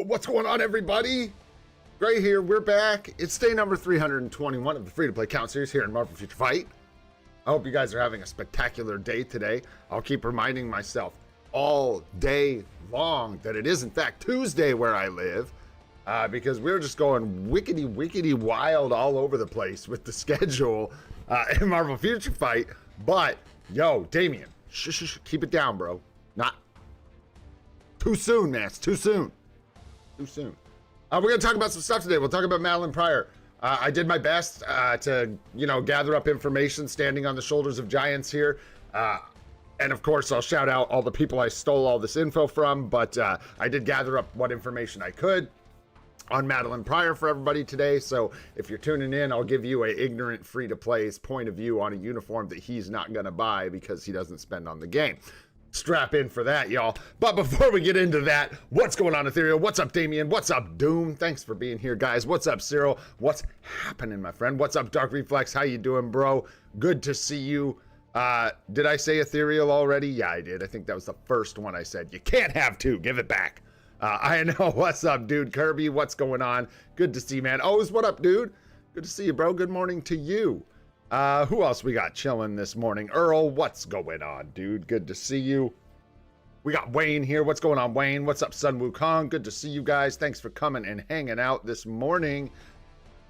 What's going on, everybody? Gray here, we're back. It's day number 321 of the free-to-play count series here in Marvel Future Fight. I hope you guys are having a spectacular day today. I'll keep reminding myself all day long that it is in fact Tuesday where I live, because we're just going wickety wild all over the place with the schedule in Marvel Future Fight. But yo, Damien, keep it down, bro. Not too soon, man. It's too soon. Too soon. We're going to talk about some stuff today. We'll talk about Madelyn Pryor. I did my best to, gather up information standing on the shoulders of giants here. And of course, I'll shout out all the people I stole all this info from, but I did gather up what information I could on Madelyn Pryor for everybody today. So if you're tuning in, I'll give you a ignorant free-to-play's point of view on a uniform that he's not going to buy because he doesn't spend on the game. Strap in for that, y'all. But before we get into that, what's going on, Ethereal? What's up, Damien? What's up, Doom? Thanks for being here, guys. What's up, Cyril? What's happening, my friend? What's up, Dark Reflex? How you doing, bro? Good to see you. Did I say Ethereal already? Yeah, I did. I think that was the first one I said. You can't have two. Give it back. I know. What's up, dude? Kirby, what's going on? Good to see you, man. O's, what up, dude? Good to see you, bro. Good morning to you. Who else we got chilling this morning? Earl, what's going on, dude? Good to see you. We got Wayne here. What's going on, Wayne? What's up, Sun Wukong? Good to see you guys. Thanks for coming and hanging out this morning.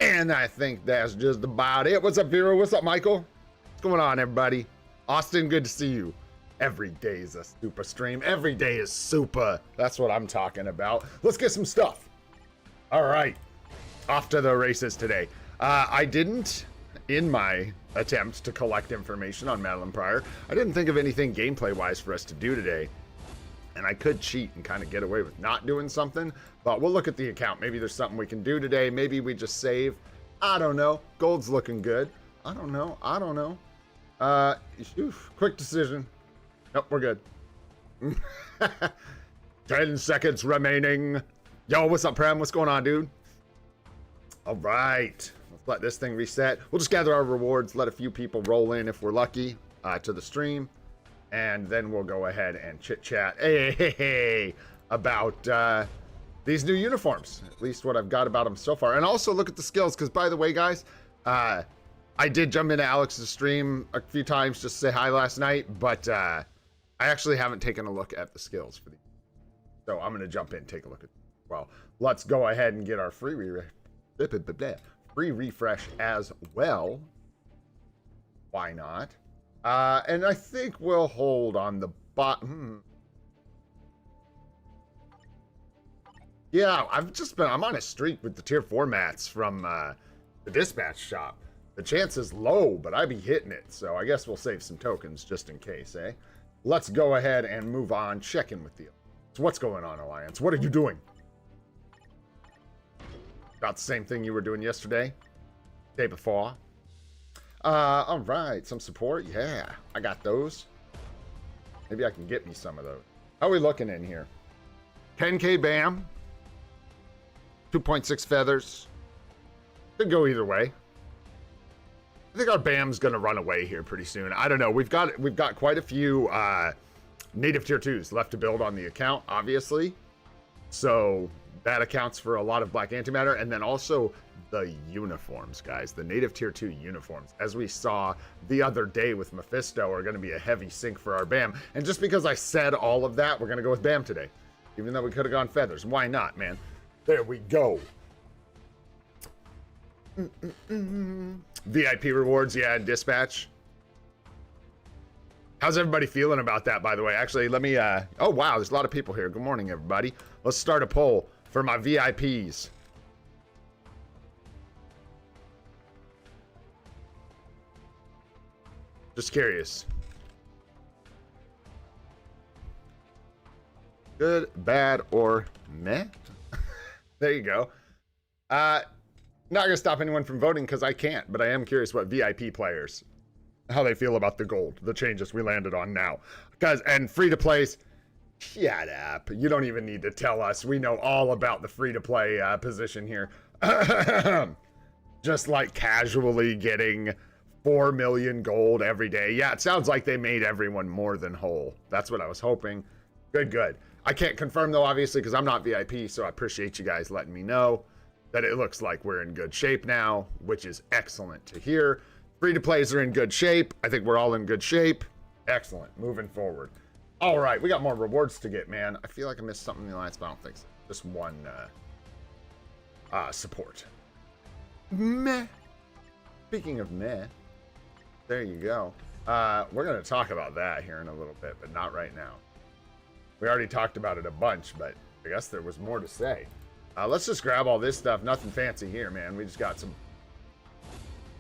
And I think that's just about it. What's up, Vero? What's up, Michael? What's going on, everybody? Austin, good to see you. Every day is a super stream. Every day is super. That's what I'm talking about. Let's get some stuff. All right. Off to the races today. I didn't, in my attempt to collect information on Madelyn Pryor, I didn't think of anything gameplay-wise for us to do today. And I could cheat and kind of get away with not doing something, but we'll look at the account. Maybe there's something we can do today. Maybe we just save. I don't know. Gold's looking good. I don't know. Quick decision. Nope, we're good. 10 seconds remaining. Yo, what's up, Prem? What's going on, dude? All right. Let's let this thing reset. We'll just gather our rewards, let a few people roll in if we're lucky to the stream, and then we'll go ahead and chit-chat about these new uniforms, at least what I've got about them so far. And also look at the skills, because by the way, guys, I did jump into Alex's stream a few times just to say hi last night, but I actually haven't taken a look at the skills for these. So I'm going to jump in and take a look at them. Well, let's go ahead and get our free refresh as well. Why not? And I think we'll hold on the bottom. Yeah, I'm on a streak with the tier 4 mats from the dispatch shop. The chance is low, but I be hitting it. So I guess we'll save some tokens just in case, eh? Let's go ahead and move on. Check in with you. So what's going on, Alliance? What are you doing? About the same thing you were doing yesterday? Day before? All right. Some support? Yeah, I got those. Maybe I can get me some of those. How are we looking in here? 10k BAM. 2.6 feathers. Could go either way. I think our BAM's gonna run away here pretty soon. I don't know. We've got quite a few native tier 2s left to build on the account, obviously. So that accounts for a lot of black antimatter, and then also the uniforms, guys. The native tier 2 uniforms, as we saw the other day with Mephisto, are going to be a heavy sink for our BAM. And just because I said all of that, we're going to go with BAM today, even though we could have gone feathers. Why not, man? There we go. VIP rewards, yeah, and dispatch. How's everybody feeling about that, by the way? Actually, let me, oh, wow, there's a lot of people here. Good morning, everybody. Let's start a poll for my VIPs. Just curious. Good, bad, or meh? There you go. Not gonna stop anyone from voting because I can't, but I am curious what VIP players, how they feel about the gold, the changes we landed on now. Guys, and free to plays, shut up. You don't even need to tell us. We know all about the free to play position here. Just like casually getting 4 million gold every day. Yeah, it sounds like they made everyone more than whole. That's what I was hoping. Good. I can't confirm though, obviously, because I'm not VIP, so I appreciate you guys letting me know that it looks like we're in good shape now, which is excellent to hear. Free-to-plays are in good shape. I think we're all in good shape. Excellent. Moving forward. All right, we got more rewards to get, man. I feel like I missed something in the alliance, but I don't think so. Just one support. Meh. Speaking of meh, there you go. We're going to talk about that here in a little bit, but not right now. We already talked about it a bunch, but I guess there was more to say. Let's just grab all this stuff. Nothing fancy here, man. We just got some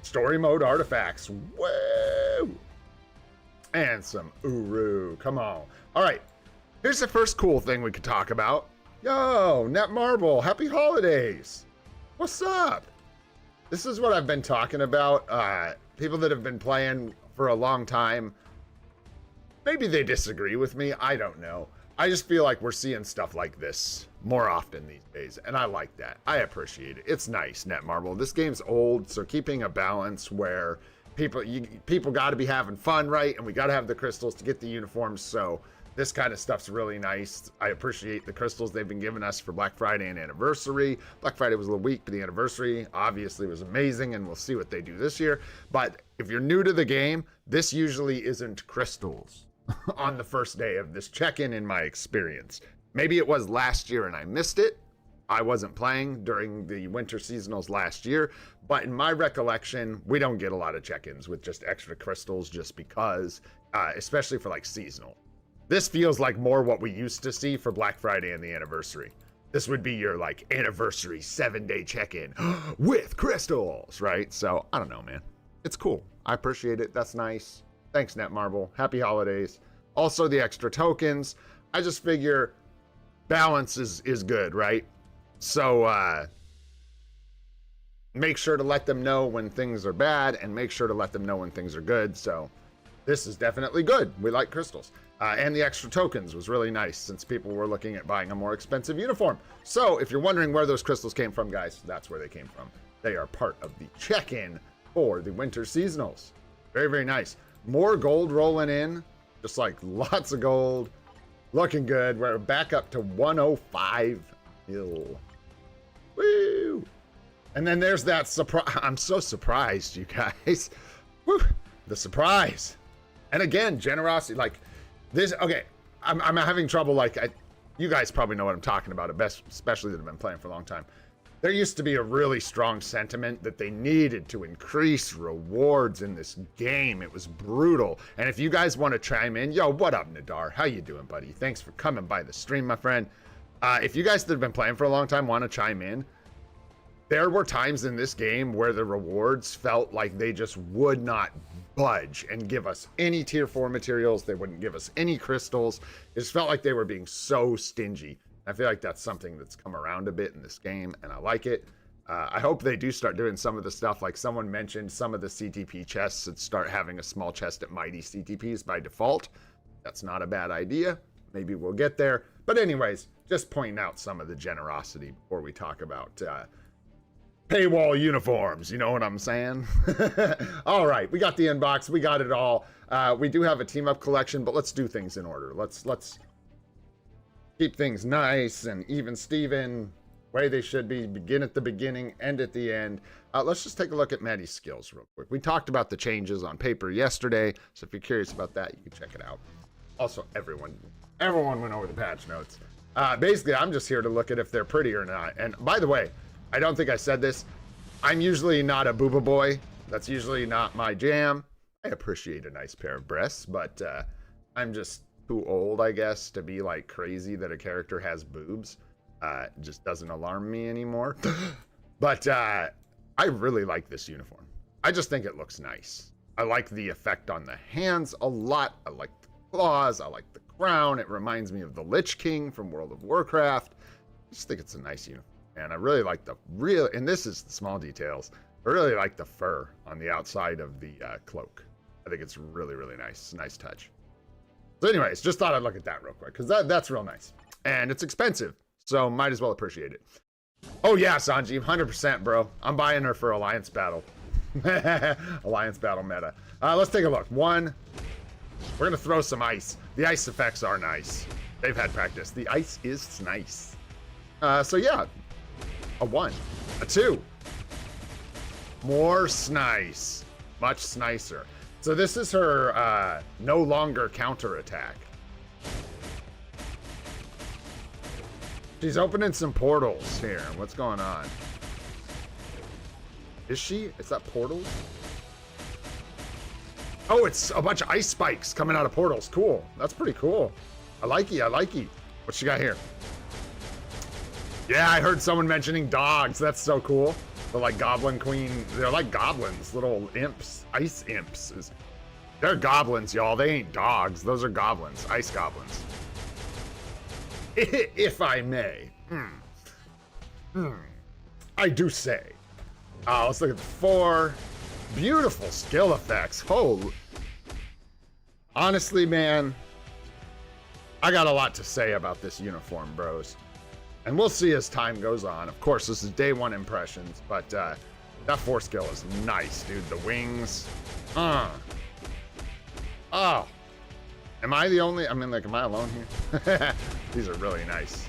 story mode artifacts. Whoa! And some Uru. Come on. All right. Here's the first cool thing we could talk about. Yo, Net Marble. Happy holidays. What's up? This is what I've been talking about. People that have been playing for a long time. Maybe they disagree with me. I don't know. I just feel like we're seeing stuff like this more often these days, and I like that. I appreciate it. It's nice, Net Marble. This game's old, so keeping a balance where people got to be having fun, right? And we got to have the crystals to get the uniforms, so this kind of stuff's really nice. I appreciate the crystals they've been giving us for Black Friday and anniversary. Black Friday was a little weak, but the anniversary obviously was amazing, and we'll see what they do this year. But if you're new to the game, this usually isn't crystals on the first day of this check-in in my experience. Maybe it was last year and I missed it. I wasn't playing during the winter seasonals last year, but in my recollection, we don't get a lot of check-ins with just extra crystals just because, especially for like seasonal. This feels like more what we used to see for Black Friday and the anniversary. This would be your like anniversary 7-day check-in with crystals, right? So I don't know, man. It's cool. I appreciate it. That's nice. Thanks, Netmarble. Happy holidays. Also the extra tokens. I just figure balance is good, right? So make sure to let them know when things are bad and make sure to let them know when things are good. So this is definitely good. We like crystals. And the extra tokens was really nice since people were looking at buying a more expensive uniform. So if you're wondering where those crystals came from, guys, that's where they came from. They are part of the check-in for the winter seasonals. Very, very nice. More gold rolling in. Just like lots of gold. Looking good. We're back up to 105 mil. Woo! And then there's that surprise. I'm so surprised, you guys. Woo! The surprise. And again, generosity. Like this. Okay, I'm having trouble. Like you guys probably know what I'm talking about. Especially that have been playing for a long time. There used to be a really strong sentiment that they needed to increase rewards in this game. It was brutal. And if you guys want to chime in, yo, what up, Nadar? How you doing, buddy? Thanks for coming by the stream, my friend. If you guys that have been playing for a long time want to chime in, there were times in this game where the rewards felt like they just would not budge and give us any tier 4 materials. They wouldn't give us any crystals. It just felt like they were being so stingy. I feel like that's something that's come around a bit in this game, and I like it. I hope they do start doing some of the stuff, like someone mentioned some of the CTP chests that start having a small chest at Mighty CTPs by default. That's not a bad idea. Maybe we'll get there. But anyways, just pointing out some of the generosity before we talk about paywall uniforms. You know what I'm saying? All right, we got the inbox. We got it all. We do have a team-up collection, but let's do things in order. Let's keep things nice and even Steven, way they should be, begin at the beginning, end at the end. Let's just take a look at Maddie's skills real quick. We talked about the changes on paper yesterday, so if you're curious about that, you can check it out. Also, everyone went over the patch notes. Basically, I'm just here to look at if they're pretty or not. And by the way, I don't think I said this. I'm usually not a booba boy. That's usually not my jam. I appreciate a nice pair of breasts, but I'm just too old, I guess, to be like crazy that a character has boobs. It just doesn't alarm me anymore. But I really like this uniform. I just think it looks nice. I like the effect on the hands a lot. I like the claws. I like the crown. It reminds me of the Lich King from World of Warcraft. I just think it's a nice uniform. And I really like and this is the small details. I really like the fur on the outside of the cloak. I think it's really, really nice. Nice touch. So anyways, just thought I'd look at that real quick, because that's real nice. And it's expensive, so might as well appreciate it. Oh yeah, Sanjeev, 100%, bro. I'm buying her for Alliance Battle. Alliance Battle meta. Let's take a look. One, we're going to throw some ice. The ice effects are nice. They've had practice. The ice is nice. So yeah, a 1, a 2. More snice. Much snicer. So this is her no longer counterattack. She's opening some portals here. What's going on? Is she? Is that portals? Oh, it's a bunch of ice spikes coming out of portals. Cool. That's pretty cool. I like it. I like it. What she got here? Yeah, I heard someone mentioning dogs. That's so cool. The like goblin queen. They're like goblins, little imps, ice imps. They're goblins, y'all. They ain't dogs. Those are goblins, ice goblins. If I may. I do say. Let's look at the 4. Beautiful skill effects. Holy. Honestly, man, I got a lot to say about this uniform, bros. And we'll see as time goes on. Of course, this is day 1 impressions, but that 4 skill is nice, dude. The wings. Oh. Am I the only? I mean, like, am I alone here? These are really nice.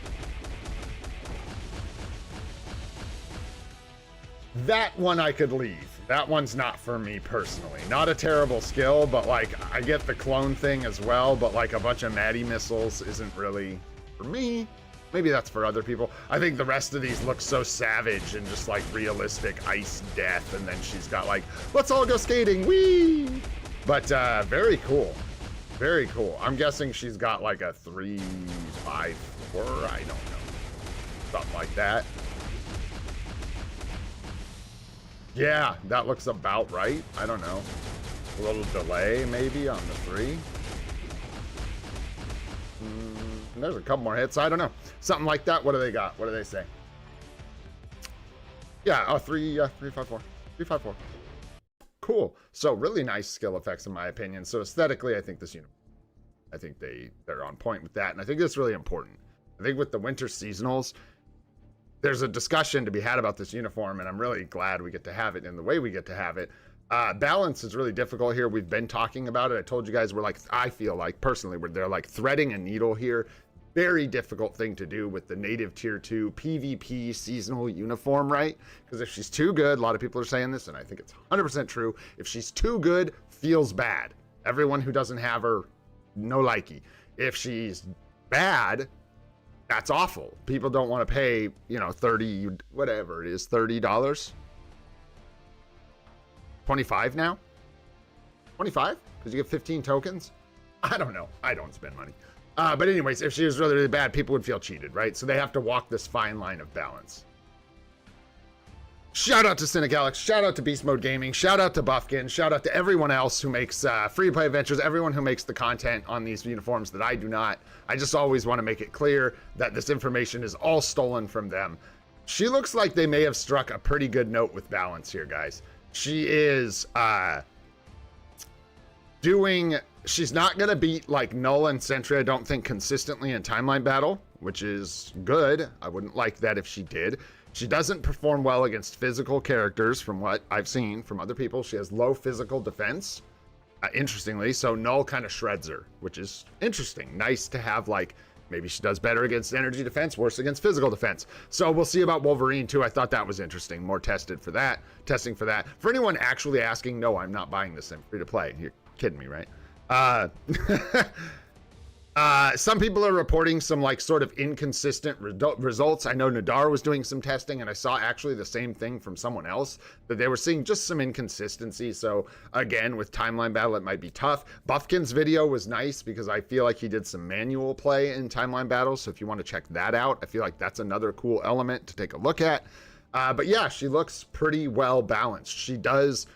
That one I could leave. That one's not for me personally. Not a terrible skill, but like, I get the clone thing as well, but like a bunch of Maddie missiles isn't really for me. Maybe that's for other people. I think the rest of these look so savage and just like realistic ice death, and then she's got like, let's all go skating, whee! But very cool. Very cool. I'm guessing she's got like a 3, 5, 4, I don't know. Something like that. Yeah, that looks about right. I don't know. A little delay maybe on the 3. There's a couple more hits. I don't know. Something like that. What do they got? What do they say? Yeah, 3, 3, 5, 4. 3, 5, 4. Cool. So really nice skill effects in my opinion. So aesthetically, I think this uniform, I think they're on point with that. And I think that's really important. I think with the winter seasonals, there's a discussion to be had about this uniform, and I'm really glad we get to have it in the way we get to have it. Balance is really difficult here. We've been talking about it. I told you guys we're like, I feel like personally, they're like threading a needle here. Very difficult thing to do with the native tier 2 PvP seasonal uniform, right? Because if she's too good, a lot of people are saying this, and I think it's 100% true. If she's too good, feels bad. Everyone who doesn't have her, no likey. If she's bad, that's awful. People don't want to pay, you know, 30, whatever it is, $30. 25 now? 25? Because you get 15 tokens? I don't know. I don't spend money. But anyways, if she was really, really bad, people would feel cheated, right? So they have to walk this fine line of balance. Shout out to Cynic Alex. Shout out to Beast Mode Gaming. Shout out to Buffkin. Shout out to everyone else who makes free-to-play adventures, everyone who makes the content on these uniforms that I do not. I just always want to make it clear that this information is all stolen from them. She looks like they may have struck a pretty good note with balance here, guys. She is she's not going to beat like Null and Sentry, I don't think, consistently in timeline battle, which is good. I wouldn't like that if she did. She doesn't perform well against physical characters from what I've seen from other people. She has low physical defense, interestingly, so Null kind of shreds her, which is interesting. Nice to have, like, maybe she does better against energy defense, worse against physical defense. So we'll see about Wolverine too. I thought that was interesting. More testing for that. For anyone actually asking, no, I'm not buying this. I'm free to play. You're kidding me, right? Some people are reporting some like sort of inconsistent results. I know Nadar was doing some testing, and I saw actually the same thing from someone else, that they were seeing just some inconsistency. So again, with timeline battle, it might be tough. Buffkin's video was nice because I feel like he did some manual play in timeline battle. So if you want to check that out, I feel like that's another cool element to take a look at. But yeah, she looks pretty well balanced. She does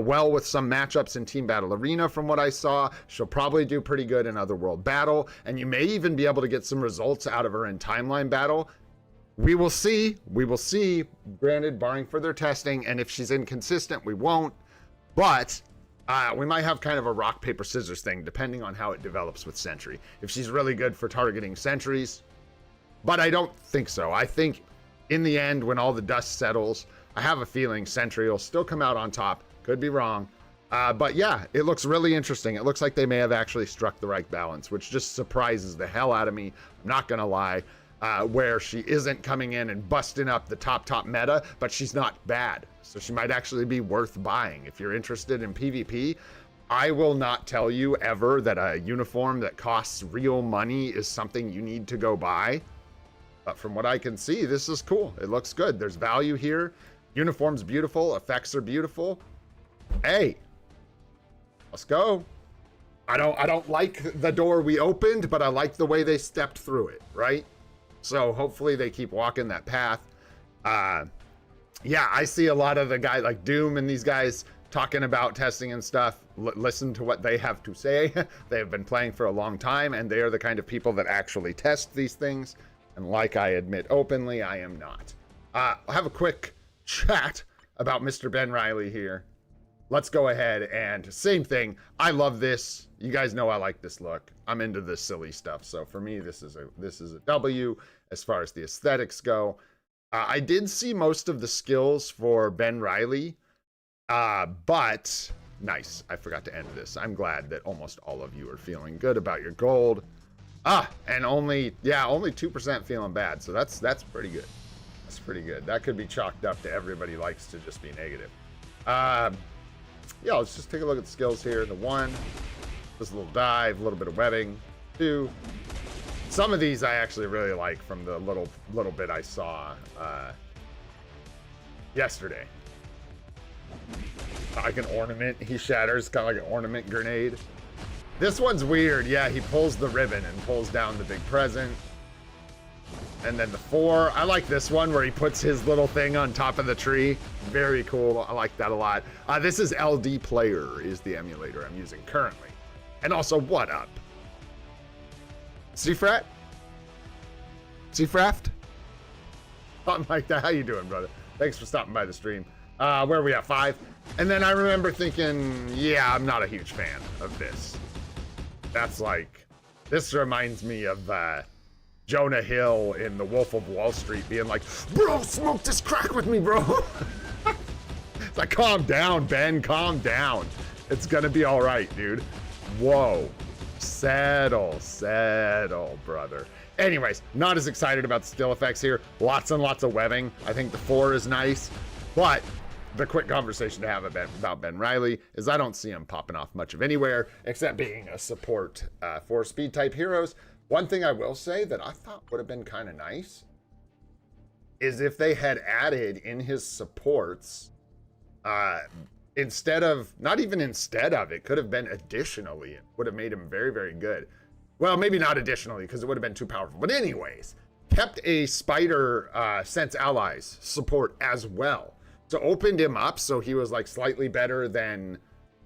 well with some matchups in Team Battle Arena from what I saw. She'll probably do pretty good in Otherworld Battle, and you may even be able to get some results out of her in Timeline Battle. We will see. We will see, granted, barring further testing, and if she's inconsistent, we won't. But we might have kind of a rock, paper, scissors thing, depending on how it develops with Sentry. If she's really good for targeting sentries, but I don't think so. I think in the end, when all the dust settles, I have a feeling Sentry will still come out on top. Could be wrong, But yeah, it looks really interesting. It looks like they may have actually struck the right balance, which just surprises the hell out of me. I'm not gonna lie. Where she isn't coming in and busting up the top meta, but she's not bad. So she might actually be worth buying. If you're interested in PvP, I will not tell you ever that a uniform that costs real money is something you need to go buy. But from what I can see, this is cool. It looks good. There's value here. Uniform's beautiful. Effects are beautiful. Hey, let's go. I don't like the door we opened, but I like the way they stepped through it, right? So hopefully they keep walking that path. Yeah, I see a lot of the guys like Doom and these guys talking about testing and stuff. Listen to what they have to say. They have been playing for a long time, and they are the kind of people that actually test these things. And like I admit openly, I am not. I'll have a quick chat about Mr. Ben Reilly here. Let's go ahead and same thing. I love this. You guys know I like this look. I'm into this silly stuff. So for me, this is a W as far as the aesthetics go. I did see most of the skills for Ben Reilly, but nice. I forgot to end this. I'm glad that almost all of you are feeling good about your gold. And only 2% feeling bad. So that's pretty good. That's pretty good. That could be chalked up to everybody likes to just be negative. Yeah, let's just take a look at the skills here. The 1, just a little dive, a little bit of webbing. 2, some of these I actually really like from the little bit I saw yesterday. Like an ornament, he shatters, kind of like an ornament grenade. This one's weird. Yeah, he pulls the ribbon and pulls down the big present. And then the 4, I like this one where he puts his little thing on top of the tree. Very cool. I like that a lot. This is LD Player is the emulator I'm using currently. And also, what up? Seafrat? Seafraft? Something like that. How you doing, brother? Thanks for stopping by the stream. Where are we at? 5? And then I remember thinking, yeah, I'm not a huge fan of this. That's like, this reminds me of Jonah Hill in The Wolf of Wall Street being like, bro, smoke this crack with me, bro. It's like, calm down, Ben, calm down. It's gonna be all right, dude. Whoa, settle, brother. Anyways, not as excited about the skill effects here. Lots and lots of webbing. I think the 4 is nice, but the quick conversation to have about Ben Reilly is I don't see him popping off much of anywhere except being a support for speed type heroes. One thing I will say that I thought would have been kind of nice is if they had added in his supports, instead of, not even instead of, it could have been additionally, it would have made him very, very good. Well, maybe not additionally because it would have been too powerful. But anyways, kept a Spider Sense Allies support as well. So opened him up so he was like slightly better than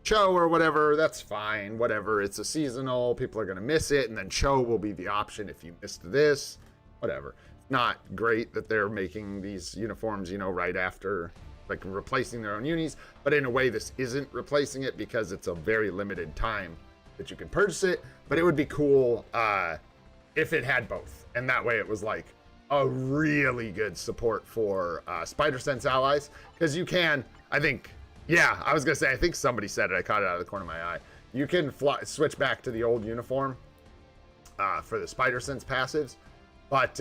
Cho or whatever. That's fine, whatever. It's a seasonal, people are gonna miss it, and then Cho will be the option if you missed this, whatever. Not great that they're making these uniforms, you know, right after, like replacing their own unis, but in a way this isn't replacing it because it's a very limited time that you can purchase it. But it would be cool if it had both, and that way it was like a really good support for Spider Sense Allies, because you can, I think, yeah, I was gonna say, I think somebody said it, I caught it out of the corner of my eye. You can switch back to the old uniform for the Spider Sense passives, but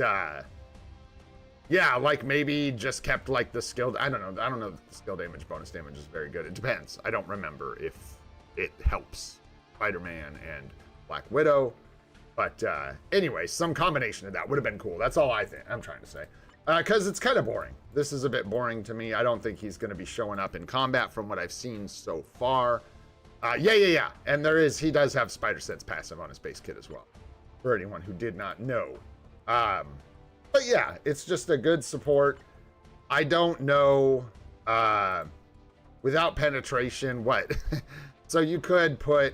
yeah, like maybe just kept like the skill, I don't know if the skill damage, bonus damage is very good. It depends. I don't remember if it helps Spider-Man and Black Widow. But anyway, some combination of that would have been cool. That's all I'm trying to say. Because it's kind of boring. This is a bit boring to me. I don't think he's going to be showing up in combat from what I've seen so far. Yeah. And he does have Spider Sense passive on his base kit as well, for anyone who did not know. But yeah, it's just a good support. I don't know, without penetration, what? So you could put,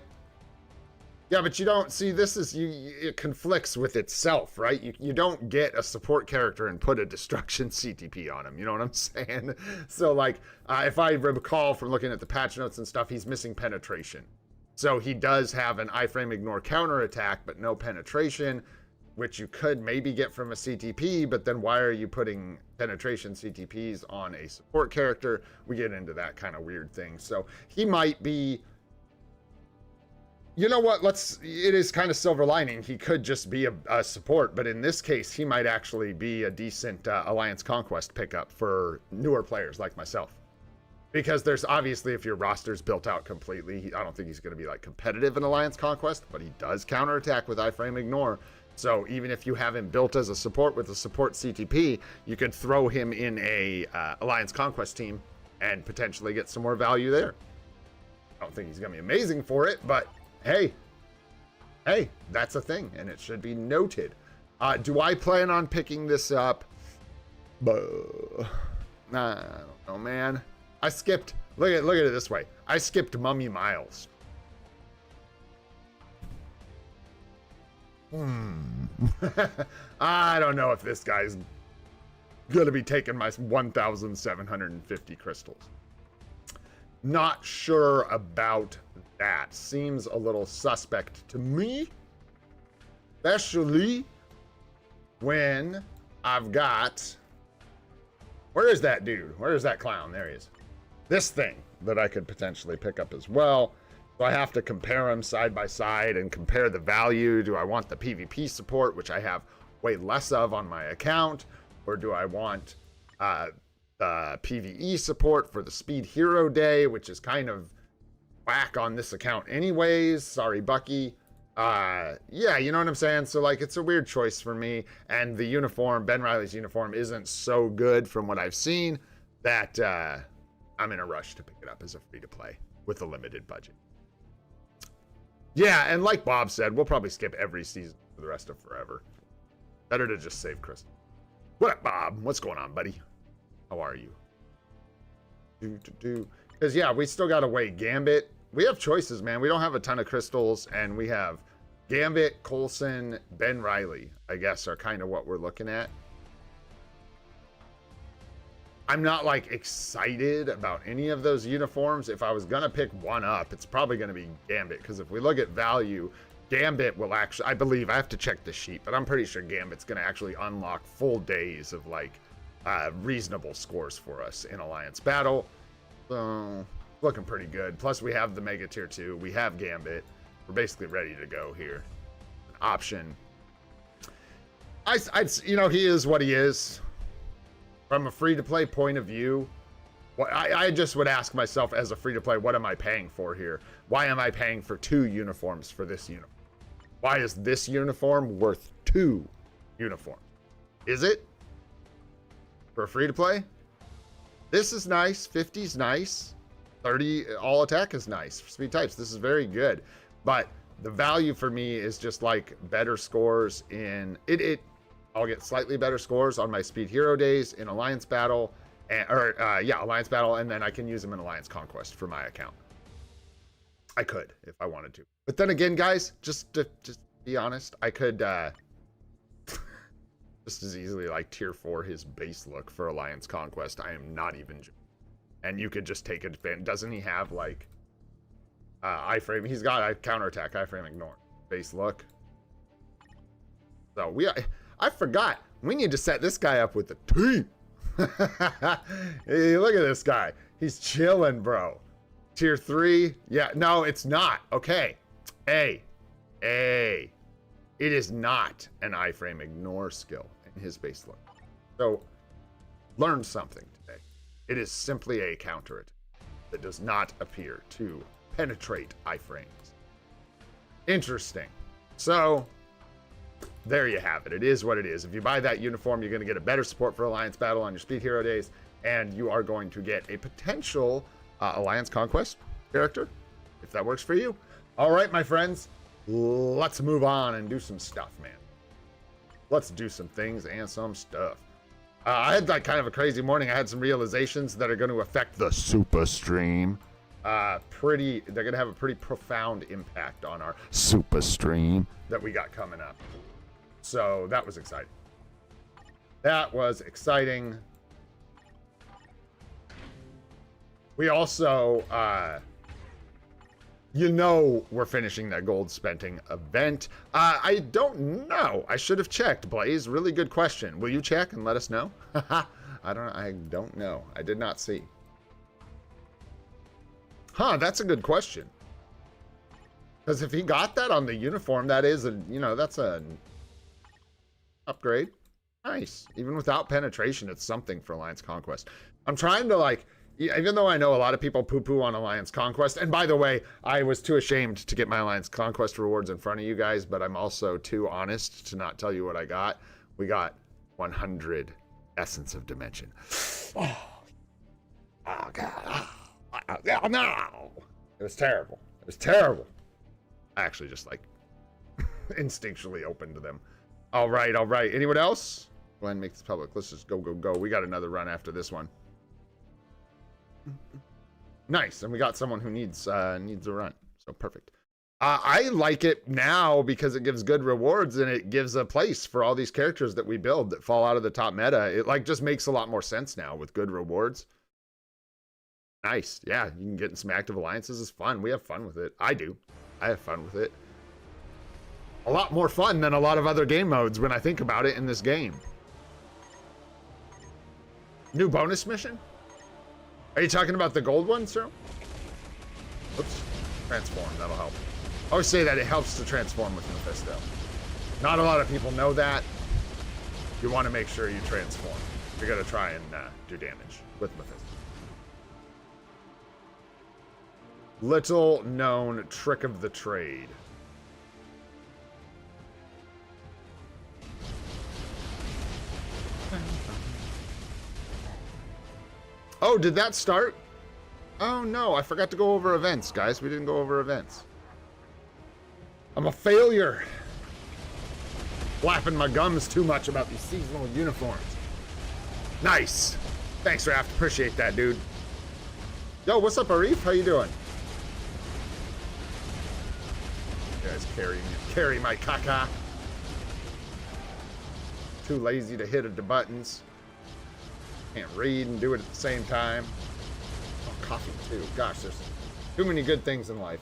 yeah, but you don't see, this is, it conflicts with itself, right? You don't get a support character and put a destruction CTP on him, you know what I'm saying? So like, if I recall from looking at the patch notes and stuff, he's missing penetration. So he does have an iframe ignore counter attack, but no penetration. which you could maybe get from a CTP, but then why are you putting penetration CTPs on a support character? We get into that kind of weird thing. So he might be, you know what, it is kind of silver lining. He could just be a support, but in this case, he might actually be a decent Alliance Conquest pickup for newer players like myself. Because there's obviously, if your roster's built out completely, I don't think he's going to be like competitive in Alliance Conquest, but he does counterattack with Iframe Ignore. So even if you have him built as a support with a support CTP, you could throw him in a Alliance Conquest team and potentially get some more value there. I don't think he's going to be amazing for it, but hey, that's a thing, and it should be noted. Do I plan on picking this up? I don't know, man. I skipped, look at it this way. I skipped Mummy Miles. I don't know if this guy's gonna be taking my 1,750 crystals. Not sure about that. Seems a little suspect to me. Especially when I've got... Where is that dude? Where is that clown? There he is. This thing that I could potentially pick up as well. So I have to compare them side by side and compare the value. Do I want the PvP support, which I have way less of on my account? Or do I want the PvE support for the Speed Hero Day, which is kind of whack on this account anyways? Sorry, Bucky. Yeah, you know what I'm saying? So, like, it's a weird choice for me. And the uniform, Ben Riley's uniform, isn't so good from what I've seen that I'm in a rush to pick it up as a free-to-play with a limited budget. Yeah, and like Bob said, we'll probably skip every season for the rest of forever. Better to just save Chris. What up, Bob? What's going on, buddy? How are you? Because, yeah, we still got to weigh Gambit. We have choices, man. We don't have a ton of crystals, and we have Gambit, Coulson, Ben Riley, I guess, are kind of what we're looking at. I'm not, like, excited about any of those uniforms. If I was going to pick one up, it's probably going to be Gambit, because if we look at value, Gambit will actually, I believe, I have to check the sheet, but I'm pretty sure Gambit's going to actually unlock full days of, like, reasonable scores for us in Alliance Battle. So, looking pretty good. Plus, we have the Mega Tier 2. We have Gambit. We're basically ready to go here. An option. You know, he is what he is. From a free-to-play point of view, I just would ask myself as a free-to-play, what am I paying for here? Why am I paying for 2 uniforms for this uniform? Why is this uniform worth 2 uniforms? Is it? For a free-to-play? This is nice. 50's nice. 30 all attack is nice. For speed types, this is very good. But the value for me is just like better scores in... I'll get slightly better scores on my Speed Hero days in Alliance Battle, Alliance Battle, and then I can use them in Alliance Conquest for my account. I could if I wanted to, but then again, guys, just be honest, I could just as easily like tier 4 his base look for Alliance Conquest. I am not even, and you could just take advantage. Doesn't he have like iframe? He's got a counterattack, iframe ignore, base look. So I forgot. We need to set this guy up with the team. Hey, look at this guy. He's chilling, bro. Tier 3. Yeah, no, it's not. Okay. A. It is not an iframe ignore skill in his base look. So, learn something today. It is simply a counter attack that does not appear to penetrate iframes. Interesting. So, there you have it. It is what it is. If you buy that uniform, you're going to get a better support for Alliance Battle on your Speed Hero days, and you are going to get a potential Alliance Conquest character, if that works for you. All right, my friends, let's move on and do some stuff, man. Let's do some things and some stuff. I had like kind of a crazy morning. I had some realizations that are going to affect the super stream. They're going to have a pretty profound impact on our super stream that we got coming up. So that was exciting. That was exciting. We also, You know we're finishing that gold spending event. I don't know. I should have checked, Blaze. Really good question. Will you check and let us know? I don't know. I did not see. Huh, that's a good question. Because if he got that on the uniform, that is a, you know, that's an upgrade. Nice. Even without penetration, it's something for Alliance Conquest. I'm trying to, like, even though I know a lot of people poo-poo on Alliance Conquest, and by the way, I was too ashamed to get my Alliance Conquest rewards in front of you guys, but I'm also too honest to not tell you what I got. We got 100 Essence of Dimension. Oh, God. Oh, no. It was terrible. It was terrible. I actually just, like, instinctually opened them. All right, all right. Anyone else? Go ahead and make this public. Let's just go, go, go. We got another run after this one. Nice, and we got someone who needs a run, so perfect. I like it now because it gives good rewards and it gives a place for all these characters that we build that fall out of the top meta. It like just makes a lot more sense now with good rewards. Nice, yeah, you can get in some active alliances. It's fun. We have fun with it. I do. I have fun with it. A lot more fun than a lot of other game modes when I think about it in this game. New bonus mission? Are you talking about the gold one, sir? Oops. Transform, that'll help. I always say that it helps to transform with Mephisto. Not a lot of people know that. You want to make sure you transform. You're going to try and do damage with Mephisto. Little known trick of the trade. Oh, did that start? Oh no, I forgot to go over events, guys. We didn't go over events. I'm a failure. Flapping my gums too much about these seasonal uniforms. Nice. Thanks, Raft. Appreciate that, dude. Yo, what's up, Arif? How you doing? You guys carry my caca. Too lazy to hit the buttons. Can't read and do it at the same time. Oh, coffee too. Gosh, there's too many good things in life.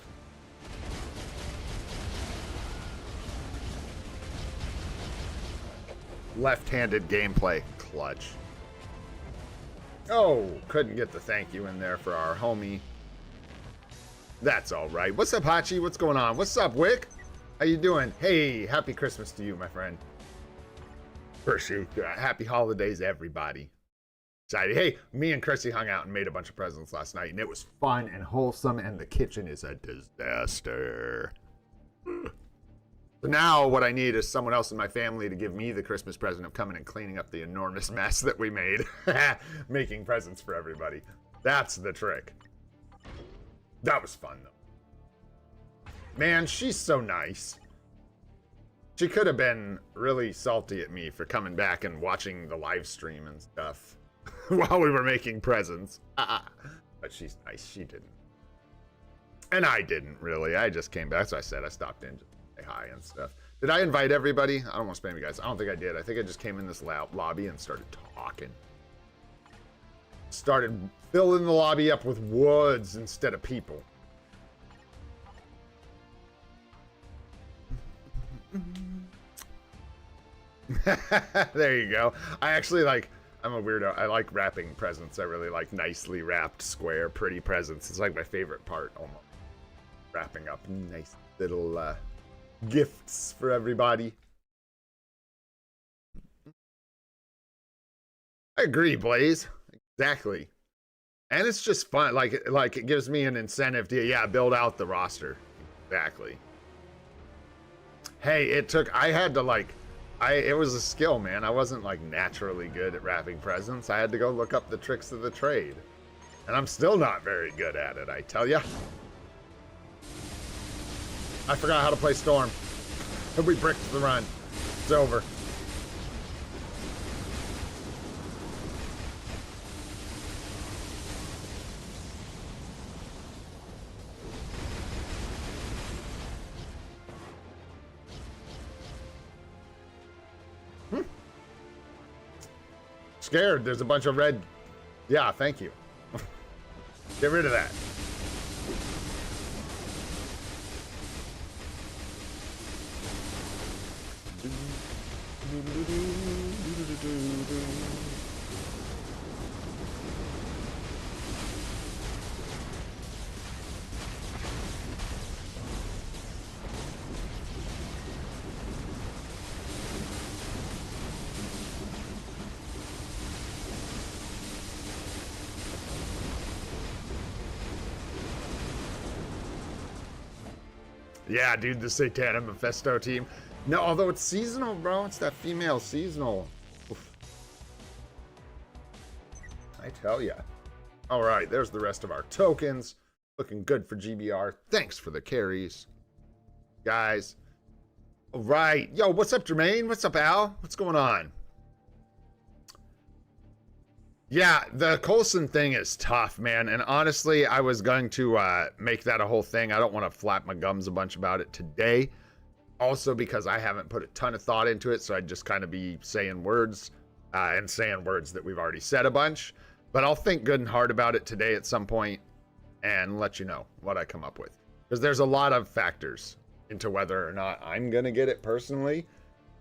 Left-handed gameplay. Clutch. Oh, couldn't get the thank you in there for our homie. That's all right. What's up, Hachi? What's going on? What's up, Wick? How you doing? Hey, happy Christmas to you, my friend. Appreciate happy holidays, everybody. Excited. Hey, me and Chrissy hung out and made a bunch of presents last night, and it was fun and wholesome, and the kitchen is a disaster. So now what I need is someone else in my family to give me the Christmas present of coming and cleaning up the enormous mess that we made. Making presents for everybody. That's the trick. That was fun, though. Man, she's so nice. She could have been really salty at me for coming back and watching the live stream and stuff while we were making presents. But she's nice. She didn't. And I didn't, really. I just came back, so I said I stopped in to say hi and stuff. Did I invite everybody? I don't want to spam you guys. I don't think I did. I think I just came in this lobby and started talking. Started filling the lobby up with woods instead of people. There you go. I actually I'm a weirdo. I like wrapping presents. I really like nicely wrapped, square, pretty presents. It's like my favorite part, almost. Wrapping up nice little gifts for everybody. I agree, Blaze. Exactly. And it's just fun. Like it gives me an incentive to, build out the roster. Exactly. Hey, it was a skill, man. I wasn't naturally good at wrapping presents. I had to go look up the tricks of the trade. And I'm still not very good at it, I tell ya. I forgot how to play Storm. We bricked the run. It's over. Scared. There's a bunch of red. Yeah, thank you. Get rid of that. Yeah, dude, the Satanic Mephisto team. No, although it's seasonal, bro. It's that female seasonal. Oof. I tell ya. All right, there's the rest of our tokens. Looking good for GBR. Thanks for the carries, guys. All right. Yo, what's up, Jermaine? What's up, Al? What's going on? Yeah, the Coulson thing is tough, man. And honestly, I was going to make that a whole thing. I don't want to flap my gums a bunch about it today. Also because I haven't put a ton of thought into it, so I'd just kind of be saying words and saying words that we've already said a bunch. But I'll think good and hard about it today at some point and let you know what I come up with. Because there's a lot of factors into whether or not I'm going to get it personally.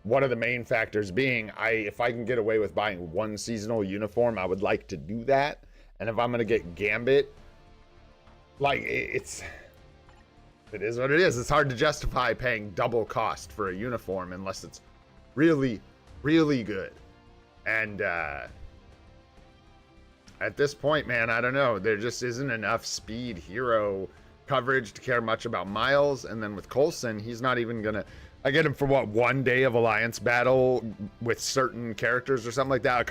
One of the main factors being, if I can get away with buying one seasonal uniform, I would like to do that. And if I'm going to get Gambit, like, it is what it is. It's hard to justify paying double cost for a uniform unless it's really, really good. And at this point, man, I don't know. There just isn't enough speed hero coverage to care much about Miles. And then with Coulson, he's not even going to... I get him for what, 1 day of Alliance battle with certain characters or something like that.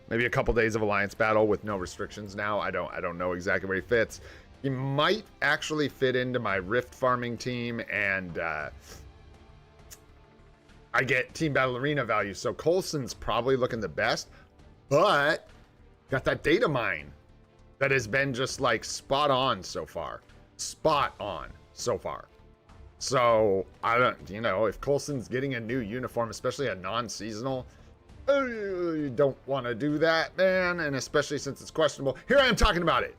Maybe a couple days of Alliance battle with no restrictions now. I don't know exactly where he fits. He might actually fit into my Rift farming team, and I get Team Battle Arena value. So Coulson's probably looking the best, but got that data mine that has been just like spot on so far. So, I don't, if Coulson's getting a new uniform, especially a non-seasonal, you don't want to do that, man. And especially since it's questionable. Here I am talking about it.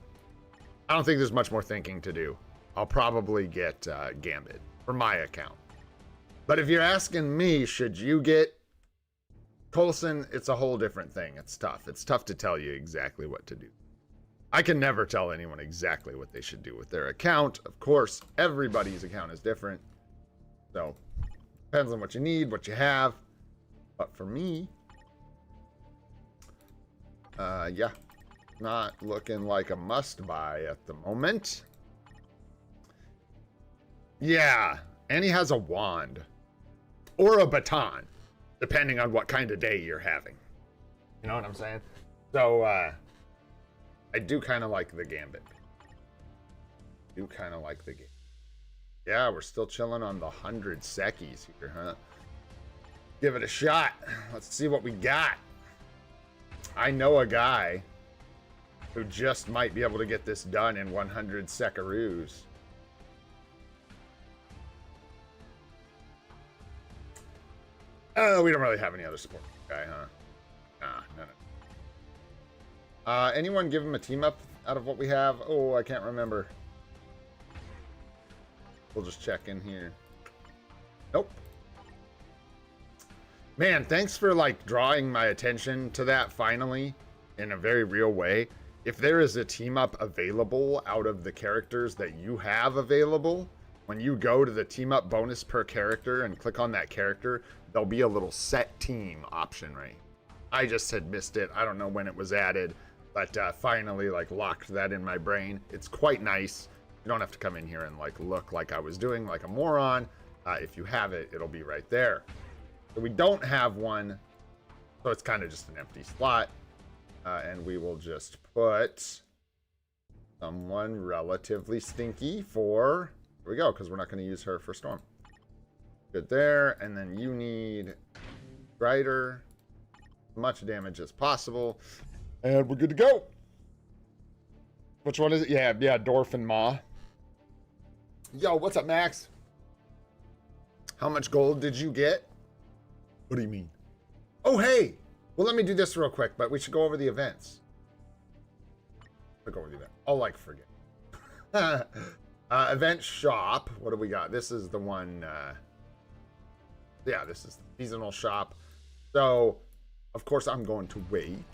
I don't think there's much more thinking to do. I'll probably get Gambit for my account. But if you're asking me, should you get Coulson, it's a whole different thing. It's tough. It's tough to tell you exactly what to do. I can never tell anyone exactly what they should do with their account. Of course, everybody's account is different. So, depends on what you need, what you have. But for me, yeah, not looking like a must-buy at the moment. Yeah, and he has a wand. Or a baton, depending on what kind of day you're having. You know what I'm saying? So, I do kind of like the Gambit. Yeah, we're still chilling on the 100 Sekis here, huh? Give it a shot. Let's see what we got. I know a guy who just might be able to get this done in 100 Sekaroos. Oh, we don't really have any other support guy, huh? Nah, no. Anyone give him a team up out of what we have? Oh, I can't remember. We'll just check in here. Nope. Man, thanks for like drawing my attention to that finally in a very real way. If there is a team up available out of the characters that you have available, when you go to the team up bonus per character and click on that character, there'll be a little set team option, right? I just had missed it. I don't know when it was added. But finally, like, locked that in my brain. It's quite nice. You don't have to come in here and, like, look like I was doing like a moron. If you have it, it'll be right there. So we don't have one. So it's kind of just an empty slot. And we will just put someone relatively stinky for... Here we go, because we're not going to use her for Storm. Good there. And then you need Strider. As much damage as possible. And we're good to go. Which one is it? Yeah, Dorf and Ma. Yo, what's up, Max? How much gold did you get? What do you mean? Oh, hey. Well, let me do this real quick, but we should go over the events. I'll go over the event. I'll, like, forget. Event shop. What do we got? This is the one. Yeah, this is the seasonal shop. So, of course, I'm going to wait.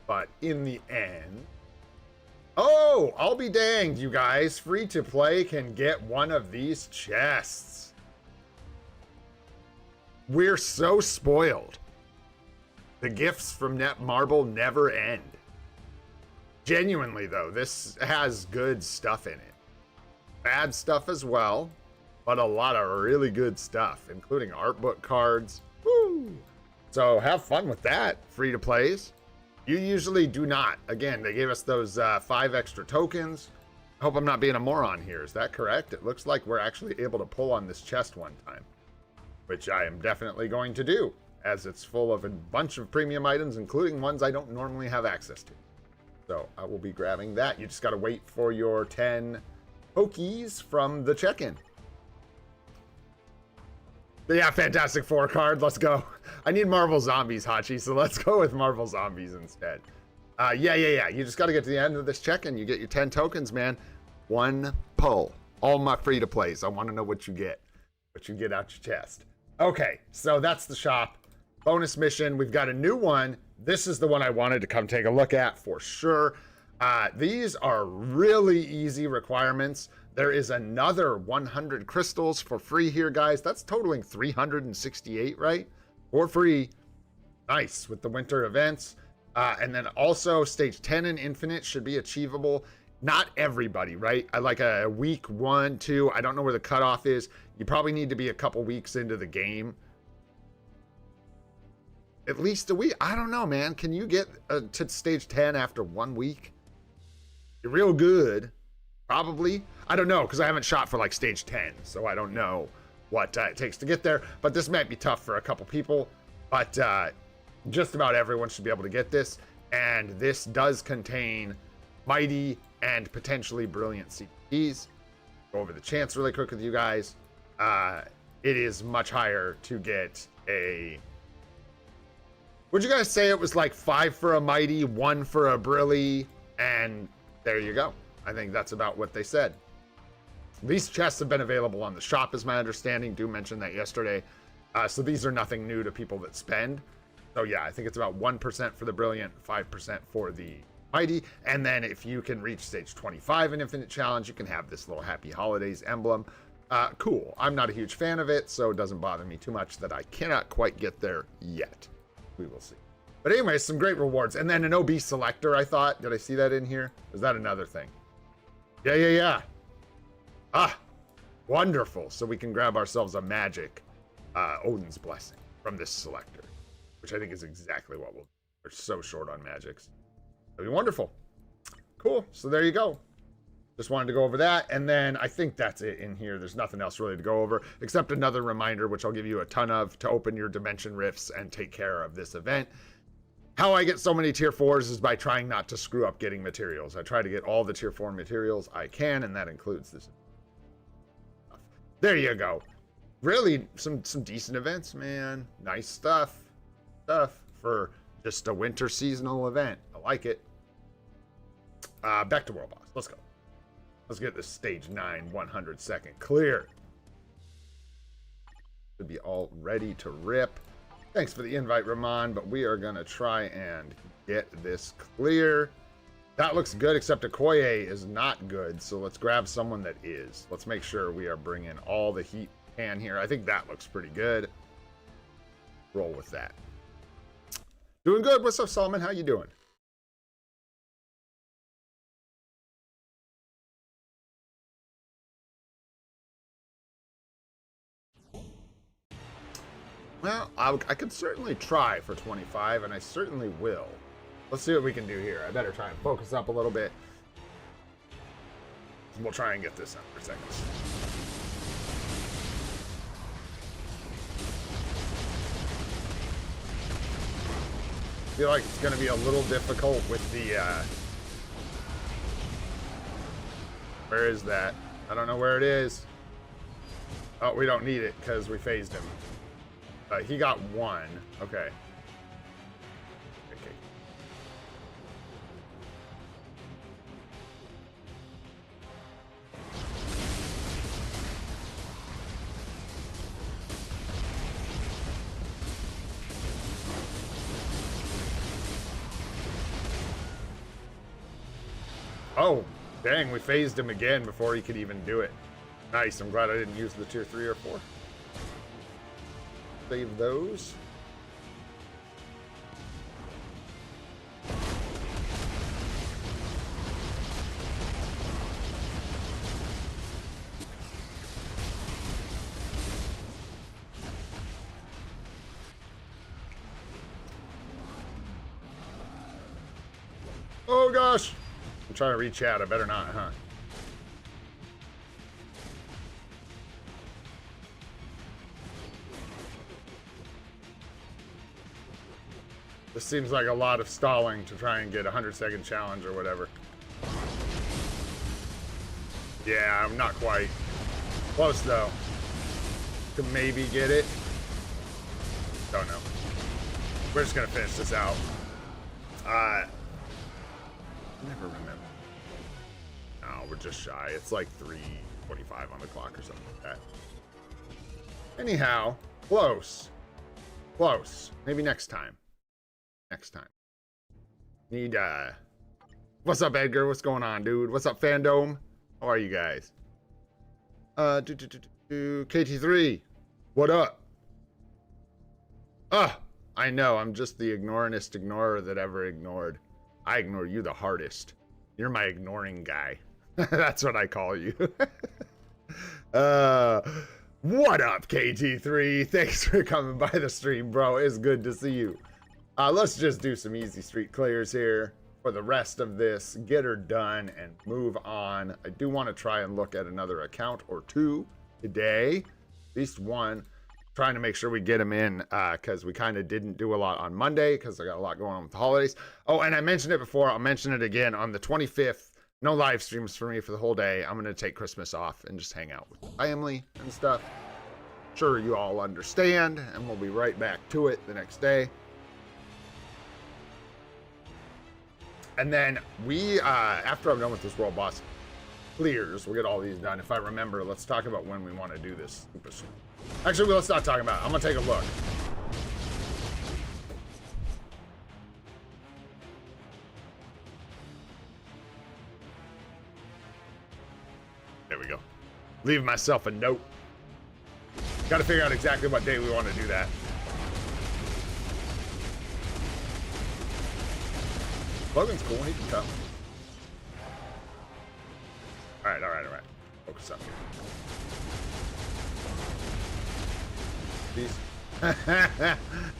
But in the end... Oh, I'll be danged, you guys. Free to play can get one of these chests. We're so spoiled. The gifts from Netmarble never end. Genuinely, though, this has good stuff in it. Bad stuff as well, but a lot of really good stuff, including art book cards. Woo! So have fun with that, free to plays. You usually do not. Again, they gave us those 5 extra tokens. I hope I'm not being a moron here. Is that correct? It looks like we're actually able to pull on this chest one time, which I am definitely going to do, as it's full of a bunch of premium items, including ones I don't normally have access to. So I will be grabbing that. You just got to wait for your 10 pokies from the check-in. Yeah, Fantastic Four card. Let's go. I need Marvel Zombies, Hachi, so let's go with Marvel Zombies instead. Yeah. You just got to get to the end of this check-in. You get your 10 tokens, man. One pull. All my free-to-plays. I want to know what you get. What you get out your chest. Okay, so that's the shop. Bonus mission. We've got a new one. This is the one I wanted to come take a look at for sure. These are really easy requirements. There is another 100 crystals for free here, guys. That's totaling 368, right? For free. Nice, with the winter events. And then also stage 10 and infinite should be achievable. Not everybody, right? I like a week 1, 2. I don't know where the cutoff is. You probably need to be a couple weeks into the game. At least a week. I don't know, man. Can you get to stage 10 after 1 week? You're real good. Probably. I don't know, because I haven't shot for like stage 10, so I don't know what it takes to get there. But this might be tough for a couple people. But just about everyone should be able to get this. And this does contain mighty and potentially brilliant CPs. Go over the chance really quick with you guys. It is much higher to get a... Would you guys say it was like 5 for a mighty, 1 for a brilly, and there you go. I think that's about what they said. These chests have been available on the shop, is my understanding. Do mention that yesterday. So these are nothing new to people that spend. So yeah, I think it's about 1% for the brilliant, 5% for the mighty. And then if you can reach stage 25 in Infinite Challenge, you can have this little Happy Holidays emblem. Cool. I'm not a huge fan of it, so it doesn't bother me too much that I cannot quite get there yet. We will see. But anyway, some great rewards. And then an OB selector, I thought. Did I see that in here? Is that another thing? Yeah. Ah, wonderful. So we can grab ourselves a magic Odin's Blessing from this selector, which I think is exactly what we'll do. We're so short on magics. That'd be wonderful. Cool. So there you go. Just wanted to go over that. And then I think that's it in here. There's nothing else really to go over, except another reminder, which I'll give you a ton of, to open your dimension rifts and take care of this event. How I get so many tier 4s is by trying not to screw up getting materials. I try to get all the tier 4 materials I can, and that includes this. There you go. Really, some decent events, man. Nice stuff. For just a winter seasonal event. I like it. Back to World Boss. Let's go. Let's get this stage 9 100-second clear. Should be all ready to rip. Thanks for the invite, Rahman, but we are going to try and get this clear. That looks good, except Okoye is not good, so let's grab someone that is. Let's make sure we are bringing all the heat we can here. I think that looks pretty good. Roll with that. Doing good. What's up, Solomon? How you doing? Well, I could certainly try for 25, and I certainly will. Let's see what we can do here. I better try and focus up a little bit. We'll try and get this up for a second. I feel like it's going to be a little difficult with the... Where is that? I don't know where it is. Oh, we don't need it because we phased him. He got 1. Okay. Oh, dang, we phased him again before he could even do it. Nice, I'm glad I didn't use the tier 3 or 4. Save those. Oh gosh! I'm trying to reach out. I better not, huh? This seems like a lot of stalling to try and get a 100-second challenge or whatever. Yeah, I'm not quite. Close though. Could maybe get it. Don't know. We're just gonna finish this out. Never remember. No, we're just shy. It's like 3:25 on the clock or something like that. Anyhow, close. Close. Maybe next time. Next time. Need, what's up, Edgar? What's going on, dude? What's up, Fandom? How are you guys? KT3. What up? I know. I'm just the ignoringest ignorer that ever ignored. I ignore you the hardest. You're my ignoring guy. That's what I call you. What up, KT3? Thanks for coming by the stream, bro. It's good to see you. Let's just do some easy street clears here for the rest of this. Get her done and move on. I do want to try and look at another account or two today. At least one. Trying to make sure we get them in because we kind of didn't do a lot on Monday because I got a lot going on with the holidays. Oh, and I mentioned it before. I'll mention it again on the 25th. No live streams for me for the whole day. I'm going to take Christmas off and just hang out with family and stuff. Sure, you all understand, and we'll be right back to it the next day. And then we, after I'm done with this world boss clears, we'll get all these done. If I remember, let's talk about when we want to do this. Actually, let's not talk about it. I'm going to take a look. There we go. Leave myself a note. Got to figure out exactly what day we want to do that. Logan's cool. He can come. All right. Focus up here. These.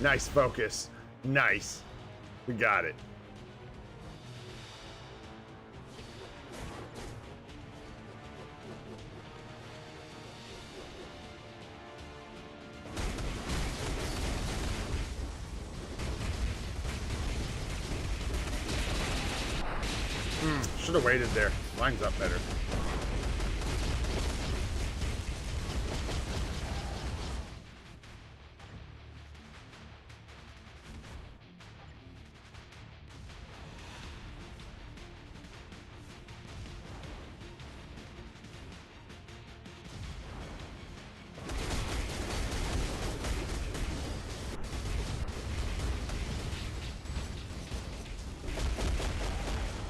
Nice focus. Nice. We got it. Should have waited there. Lines up better.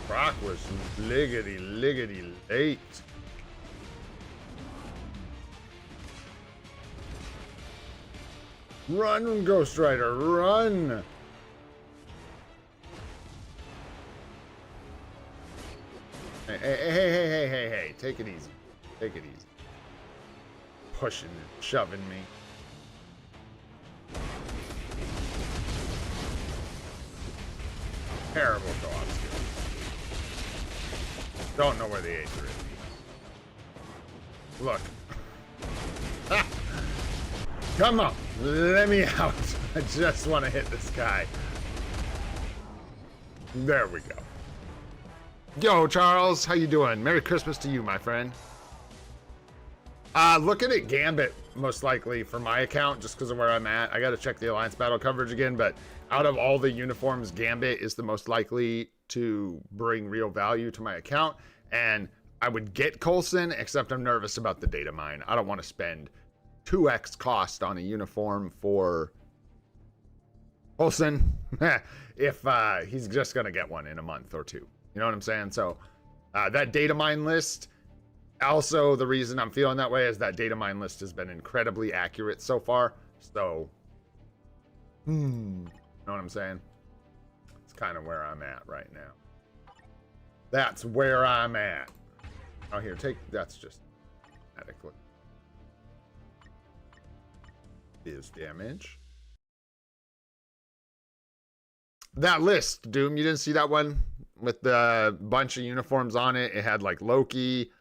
Brock was liggity late. Run, Ghost Rider, run! Hey, take it easy. Take it easy. Pushing and shoving me. Terrible co-op skill. Don't know where the Aether is. Look. Ah. Come on. Let me out. I just want to hit this guy. There we go. Yo, Charles. How you doing? Merry Christmas to you, my friend. Looking at Gambit, most likely, for my account, just because of where I'm at. I got to check the Alliance battle coverage again, but out of all the uniforms, Gambit is the most likely to bring real value to my account, and I would get Coulson, except I'm nervous about the data mine. I don't want to spend 2x cost on a uniform for Coulson if he's just going to get one in a month or two. You know what I'm saying? So That data mine list, also the reason I'm feeling that way is that data mine list has been incredibly accurate so far. So, know what I'm saying? It's kind of where I'm at right now. That's where I'm at. Oh, here, that's just adequate. Is damage. That list, Doom, you didn't see that one with the bunch of uniforms on it? It had like Loki.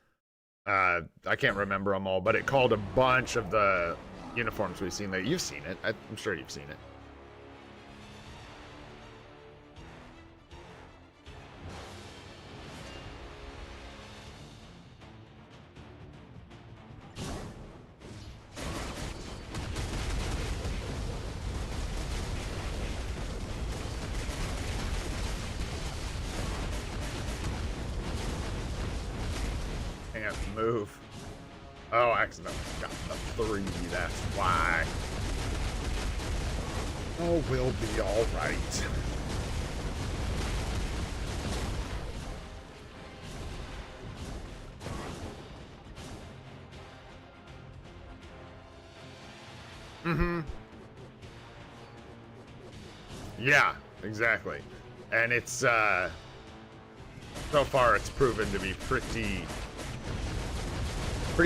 I can't remember them all, but it called a bunch of the uniforms we've seen. That you've seen it. I'm sure you've seen it. Move. Oh, accidentally got the 3. That's why. Oh, we'll be all right. Yeah, exactly. And it's so far it's proven to be pretty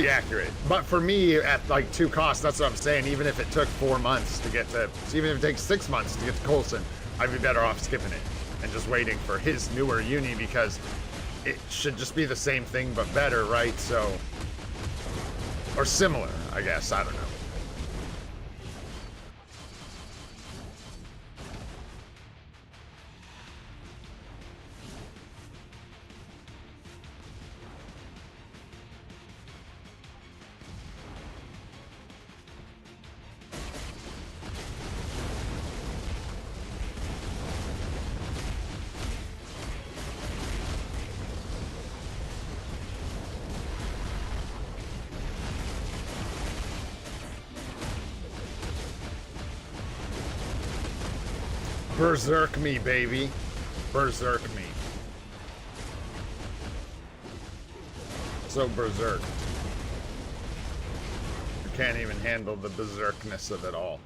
accurate. But for me, at like 2 costs, that's what I'm saying. Even if it took 4 months to get to, even if it takes 6 months to get to Coulson, I'd be better off skipping it and just waiting for his newer uni, because it should just be the same thing but better, right? So, or similar, I guess. I don't know. Berserk me, baby. Berserk me. So berserk. I can't even handle the berserkness of it all.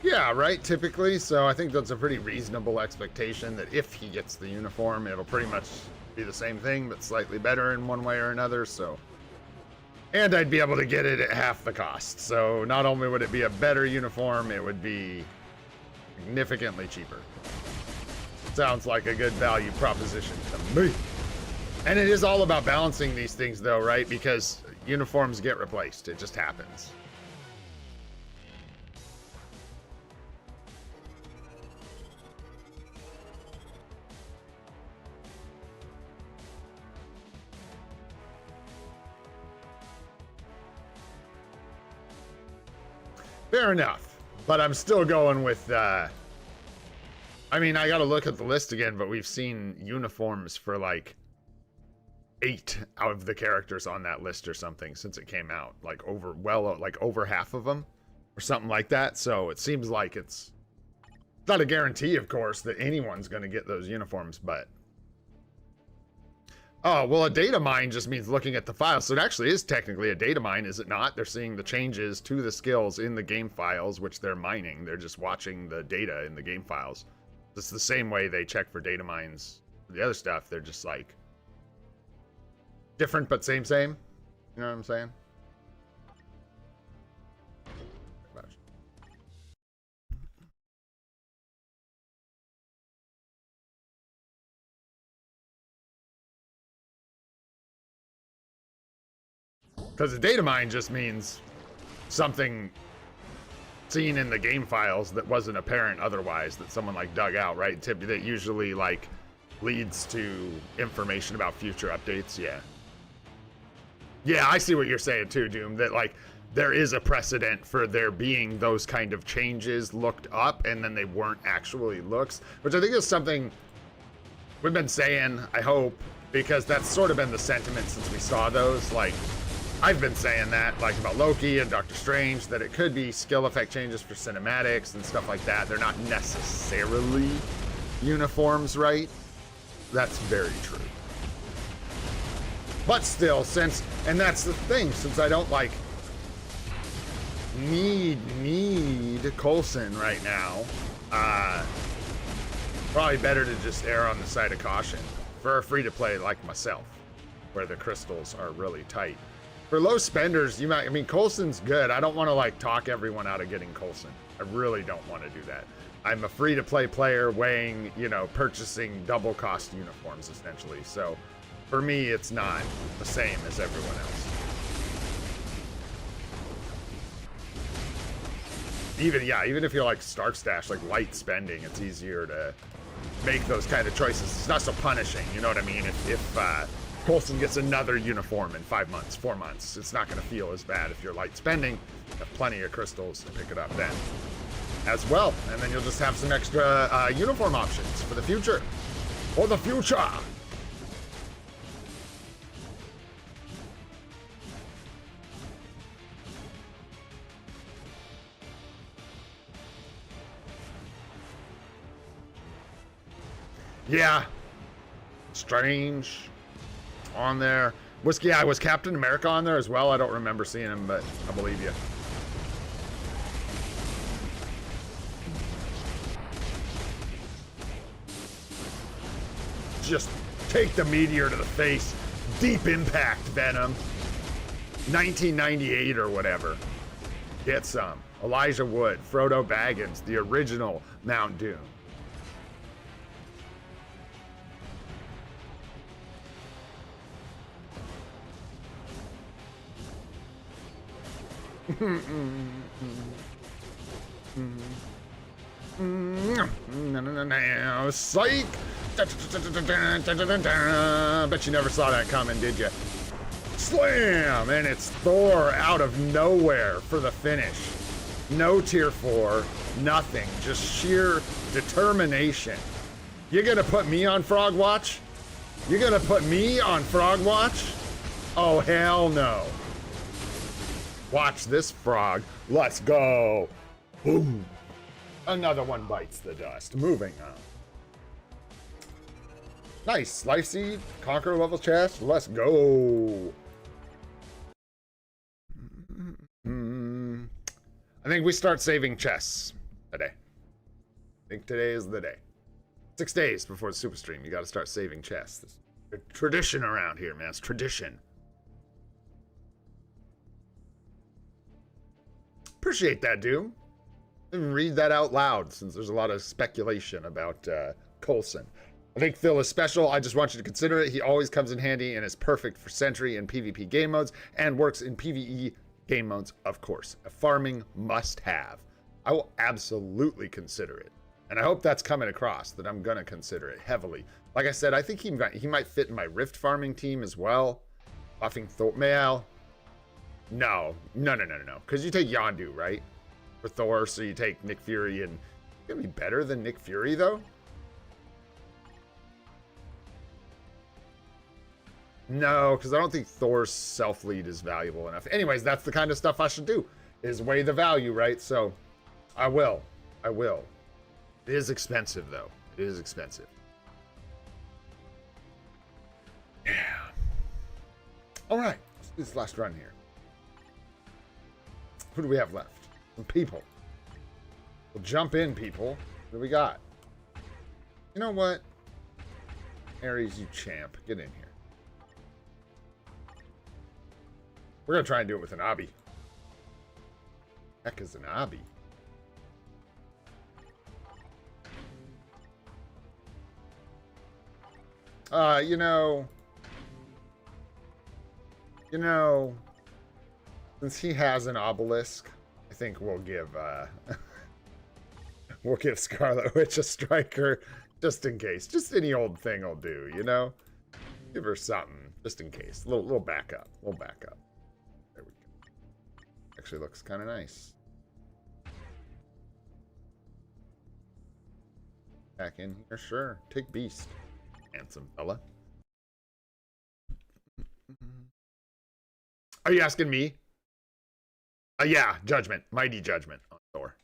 Yeah, right, typically. So I think that's a pretty reasonable expectation that if he gets the uniform, it'll pretty much be the same thing, but slightly better in one way or another, so. And I'd be able to get it at half the cost. So not only would it be a better uniform, it would be significantly cheaper. Sounds like a good value proposition to me. And it is all about balancing these things though, right? Because uniforms get replaced. It just happens. Fair enough, but I'm still going with, I mean, I gotta look at the list again, but we've seen uniforms for like 8 out of the characters on that list or something since it came out, like over half of them or something like that. So it seems like it's not a guarantee, of course, that anyone's gonna get those uniforms, but oh, well, a data mine just means looking at the files. So it actually is technically a data mine, is it not? They're seeing the changes to the skills in the game files, which they're mining. They're just watching the data in the game files. It's the same way they check for data mines for the other stuff. They're just like different, but same. You know what I'm saying? Because a data mine just means something seen in the game files that wasn't apparent otherwise, that someone like dug out, right? That usually like leads to information about future updates. Yeah, I see what you're saying too, Doom, that like there is a precedent for there being those kind of changes looked up and then they weren't actually looks, which I think is something we've been saying, I hope, because that's sort of been the sentiment since we saw those. Like, I've been saying that, like about Loki and Doctor Strange, that it could be skill effect changes for cinematics and stuff like that. They're not necessarily uniforms right. That's very true. But still, and that's the thing, since I don't like need Coulson right now, probably better to just err on the side of caution for a free-to-play like myself, where the crystals are really tight. For low spenders, I mean, Coulson's good. I don't want to like talk everyone out of getting Coulson. I really don't want to do that. I'm a free-to-play player weighing, purchasing double cost uniforms essentially. So for me, it's not the same as everyone else. Even if you're like Stark Stash, like light spending, it's easier to make those kind of choices. It's not so punishing, you know what I mean? If Coulson gets another uniform in 5 months, 4 months, it's not going to feel as bad. If you're light spending, you have plenty of crystals to pick it up then as well. And then you'll just have some extra uniform options for the future. For the future! Yeah. Strange. On there. Was Captain America on there as well? I don't remember seeing him, but I believe you. Just take the meteor to the face. Deep impact, Venom. 1998 or whatever. Get some. Elijah Wood, Frodo Baggins, the original Mount Doom. Psych! Bet you never saw that coming, did you? Slam! And it's Thor out of nowhere for the finish. No tier 4, nothing. Just sheer determination. You're gonna put me on Frog Watch? You're gonna put me on Frog Watch? Oh, hell no. Watch this, frog. Let's go. Boom. Another one bites the dust. Moving on. Nice. Life Seed. Conqueror level chest. Let's go. I think we start saving chests today. I think today is the day. 6 days before the super stream. You got to start saving chests. It's tradition around here, man. It's tradition. Appreciate that, Doom. And read that out loud since there's a lot of speculation about Coulson. I think Phil is special. I just want you to consider it. He always comes in handy and is perfect for Sentry and PvP game modes and works in PvE game modes, of course. A farming must-have. I will absolutely consider it. And I hope that's coming across, that I'm going to consider it heavily. Like I said, I think he might fit in my Rift farming team as well. Buffing Thor. No. Because you take Yondu, right? For Thor, so you take Nick Fury, and it's gonna be better than Nick Fury, though? No, because I don't think Thor's self-lead is valuable enough. Anyways, that's the kind of stuff I should do, is weigh the value, right? So, I will. It is expensive, though. It is expensive. Yeah. Alright, let's do this last run here. Who do we have left? Some people. We'll jump in, people. What do we got? You know what? Ares, you champ. Get in here. We're going to try and do it with an obby. Heck is an obby? You know, since he has an obelisk, I think we'll give Scarlet Witch a striker just in case. Just any old thing will do, you know? Give her something just in case. A little backup. There we go. Actually looks kind of nice. Back in here, sure. Take Beast. Handsome fella. Are you asking me? Yeah, Judgment. Mighty Judgment on Thor.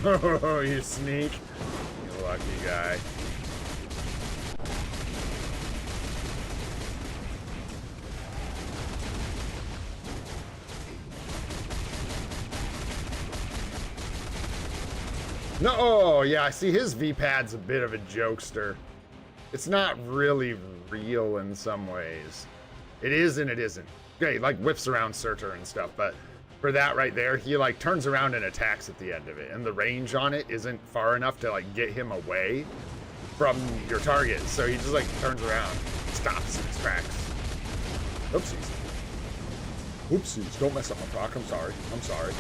Oh, you sneak. You lucky guy. No, oh, yeah, I see his V-pad's a bit of a jokester. It's not really real in some ways. It is and it isn't. Okay, like whips around Surtur and stuff, but for that right there, he like turns around and attacks at the end of it, and the range on it isn't far enough to like get him away from your target, so he just like turns around, stops in his tracks. Oopsies. Oopsies, don't mess up my proc, I'm sorry, I'm sorry.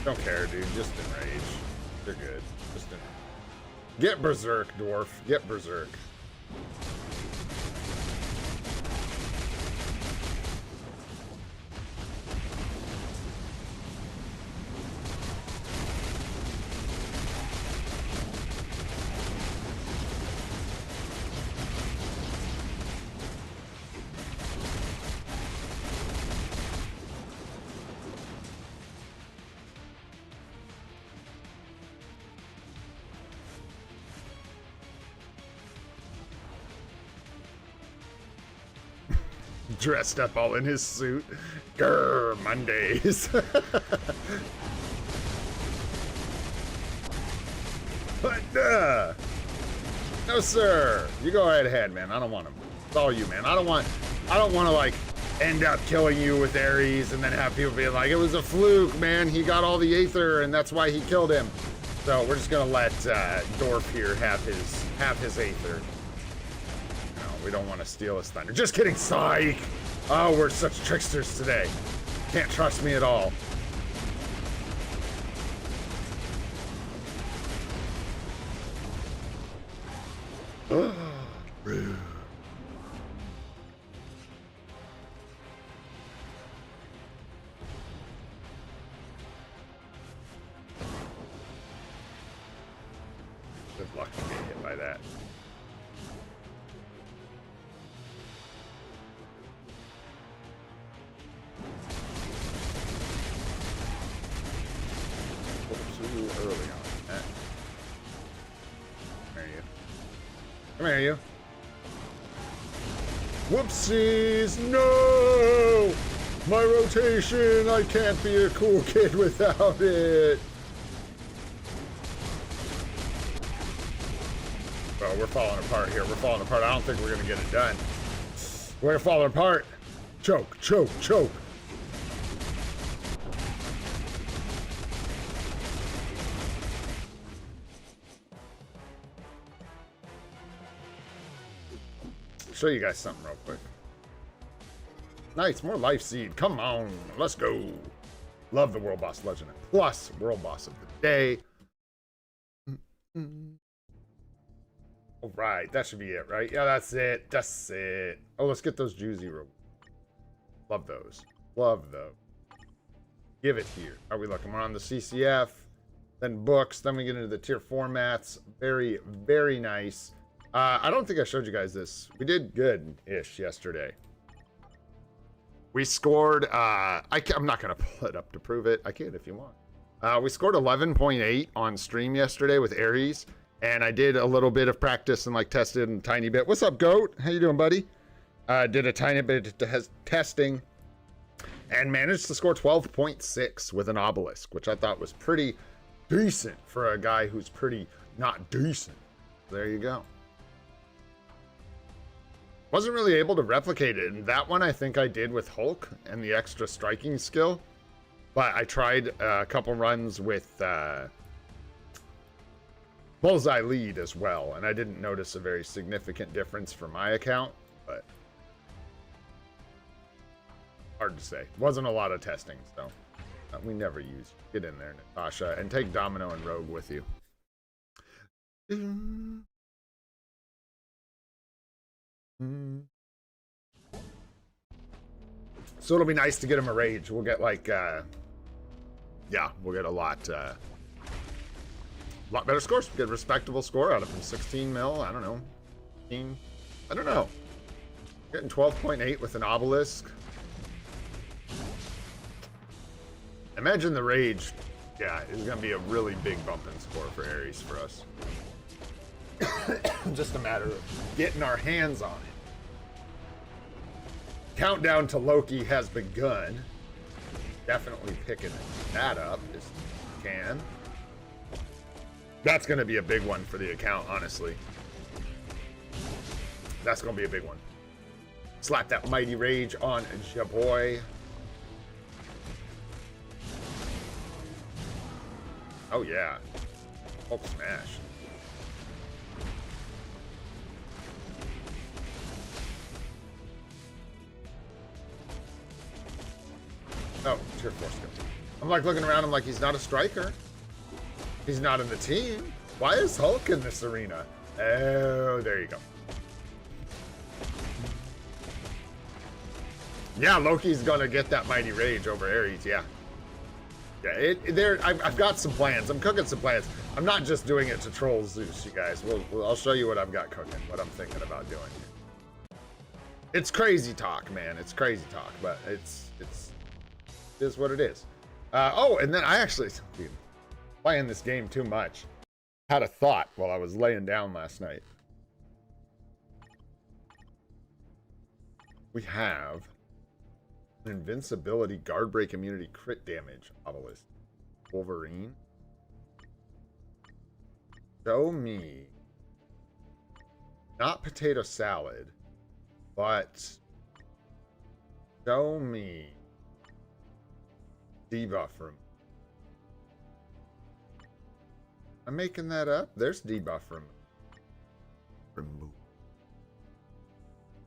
Don't care, dude. Just enrage. You're good. Just enrage. Get berserk, dwarf. Get berserk. Dressed up all in his suit. Grr, Mondays. But, no, sir. You go right ahead, man. I don't want him. It's all you, man. I don't want to, like, end up killing you with Ares and then have people be like, it was a fluke, man. He got all the Aether, and that's why he killed him. So we're just going to let Dorf here have his Aether. We don't want to steal his thunder. Just kidding, psych! Oh, we're such tricksters today. Can't trust me at all. Rude. Good luck to get hit by that. Early on. Come here, you. Come here, you. Whoopsies! No! My rotation! I can't be a cool kid without it! Well, we're falling apart here. We're falling apart. I don't think we're gonna get it done. We're falling apart. Choke, choke, choke. Show you guys something real quick. Nice, more life seed. Come on, let's go. Love the world boss legend. Plus world boss of the day. All right, that should be it, right? Yeah, that's it. That's it. Oh, let's get those juicy rewards. Love those. Love those. Give it here. Are we looking? We're on the CCF, then books, then we get into the tier formats. Very, very nice. I don't think I showed you guys this. We did good-ish yesterday. We scored, I'm not going to pull it up to prove it. I can if you want. We scored 11.8 on stream yesterday with Ares, and I did a little bit of practice and like tested a tiny bit. What's up, Goat? How you doing, buddy? Did a tiny bit of testing and managed to score 12.6 with an obelisk, which I thought was pretty decent for a guy who's pretty not decent. There you go. Wasn't really able to replicate it, and that one I think I did with Hulk and the extra striking skill, but I tried a couple runs with Bullseye Lead as well, and I didn't notice a very significant difference for my account, but hard to say. Wasn't a lot of testing, so we never use. Get in there, Natasha, and take Domino and Rogue with you. So it'll be nice to get him a rage. We'll get like, yeah, we'll get a lot better scores. Get a respectable score out of him. 16 mil, I don't know. 15, I don't know. Getting 12.8 with an obelisk. Imagine the rage. Yeah, it's going to be a really big bump in score for Ares for us. Just a matter of getting our hands on it. Countdown to Loki has begun. Definitely picking that up as you can. That's going to be a big one for the account, honestly. That's going to be a big one. Slap that mighty rage on Jaboy. Oh, yeah. Hulk smash. Oh, tier 4 skill. I'm like looking around, I'm like, he's not a striker. He's not in the team. Why is Hulk in this arena? Oh, there you go. Yeah, Loki's gonna get that mighty rage over Ares, yeah. Yeah, I've got some plans. I'm cooking some plans. I'm not just doing it to troll Zeus, you guys. I'll show you what I've got cooking, what I'm thinking about doing. It's crazy talk, man. It's crazy talk, but it is what it is. Oh, and then I actually, dude, playing this game too much, had a thought while I was laying down last night. We have an invincibility, guard break immunity, crit damage obelisk. Wolverine. Show me. Not potato salad, but show me debuff room. I'm making that up. There's debuff room. Remove.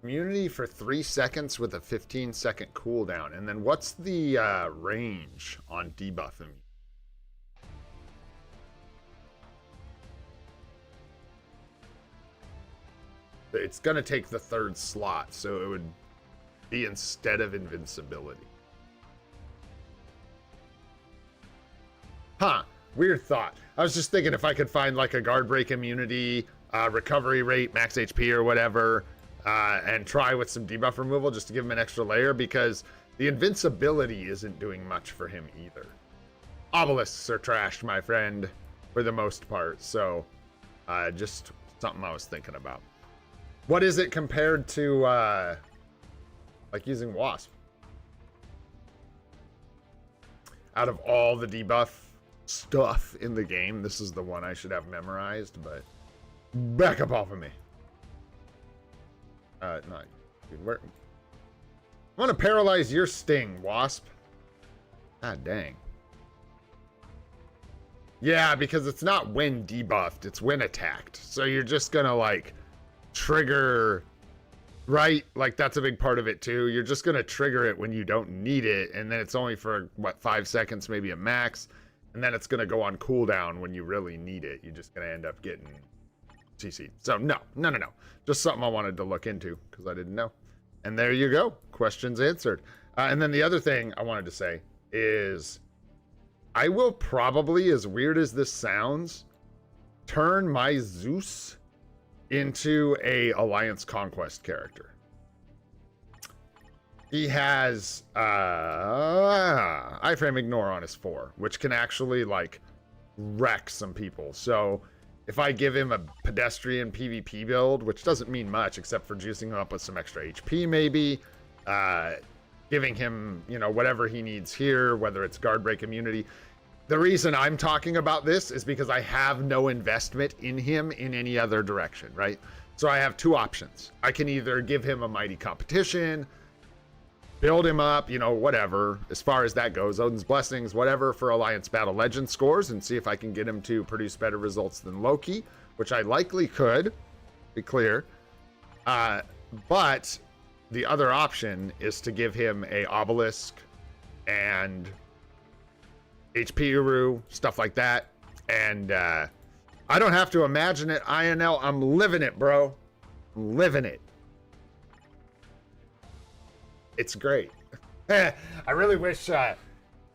Immunity for 3 seconds with a 15-second cooldown. And then what's the range on debuff immunity? It's going to take the 3rd slot, so it would be instead of invincibility. Huh. Weird thought. I was just thinking if I could find like a guard break immunity, recovery rate, max HP or whatever, and try with some debuff removal just to give him an extra layer, because the invincibility isn't doing much for him either. Obelisks are trashed, my friend, for the most part. So just something I was thinking about. What is it compared to like using Wasp? Out of all the debuff stuff in the game, this is the one I should have memorized, but back up off of me. No, dude, where? I want to paralyze your sting, Wasp. God dang. Yeah, because it's not when debuffed, it's when attacked. So you're just gonna like trigger, right? Like that's a big part of it too. You're just gonna trigger it when you don't need it, and then it's only for what, 5 seconds, maybe a max, and then it's gonna go on cooldown when you really need it. You're just gonna end up getting CC. So no. Just something I wanted to look into because I didn't know. And there you go. Questions answered. And then the other thing I wanted to say is I will probably, as weird as this sounds, turn my Zeus into a Alliance Conquest character. He has Iframe Ignore on his 4, which can actually like wreck some people. So if I give him a pedestrian PvP build, which doesn't mean much except for juicing him up with some extra HP maybe, giving him, you know, whatever he needs here, whether it's guard break immunity. The reason I'm talking about this is because I have no investment in him in any other direction, right? So I have 2 options. I can either give him a mighty competition, build him up, you know, whatever, as far as that goes, Odin's Blessings, whatever, for Alliance Battle Legend scores, and see if I can get him to produce better results than Loki, which I likely could, be clear. But the other option is to give him a Obelisk and HP Uru, stuff like that. And I don't have to imagine it, INL. I'm living it, bro. I'm living it. It's great. I really wish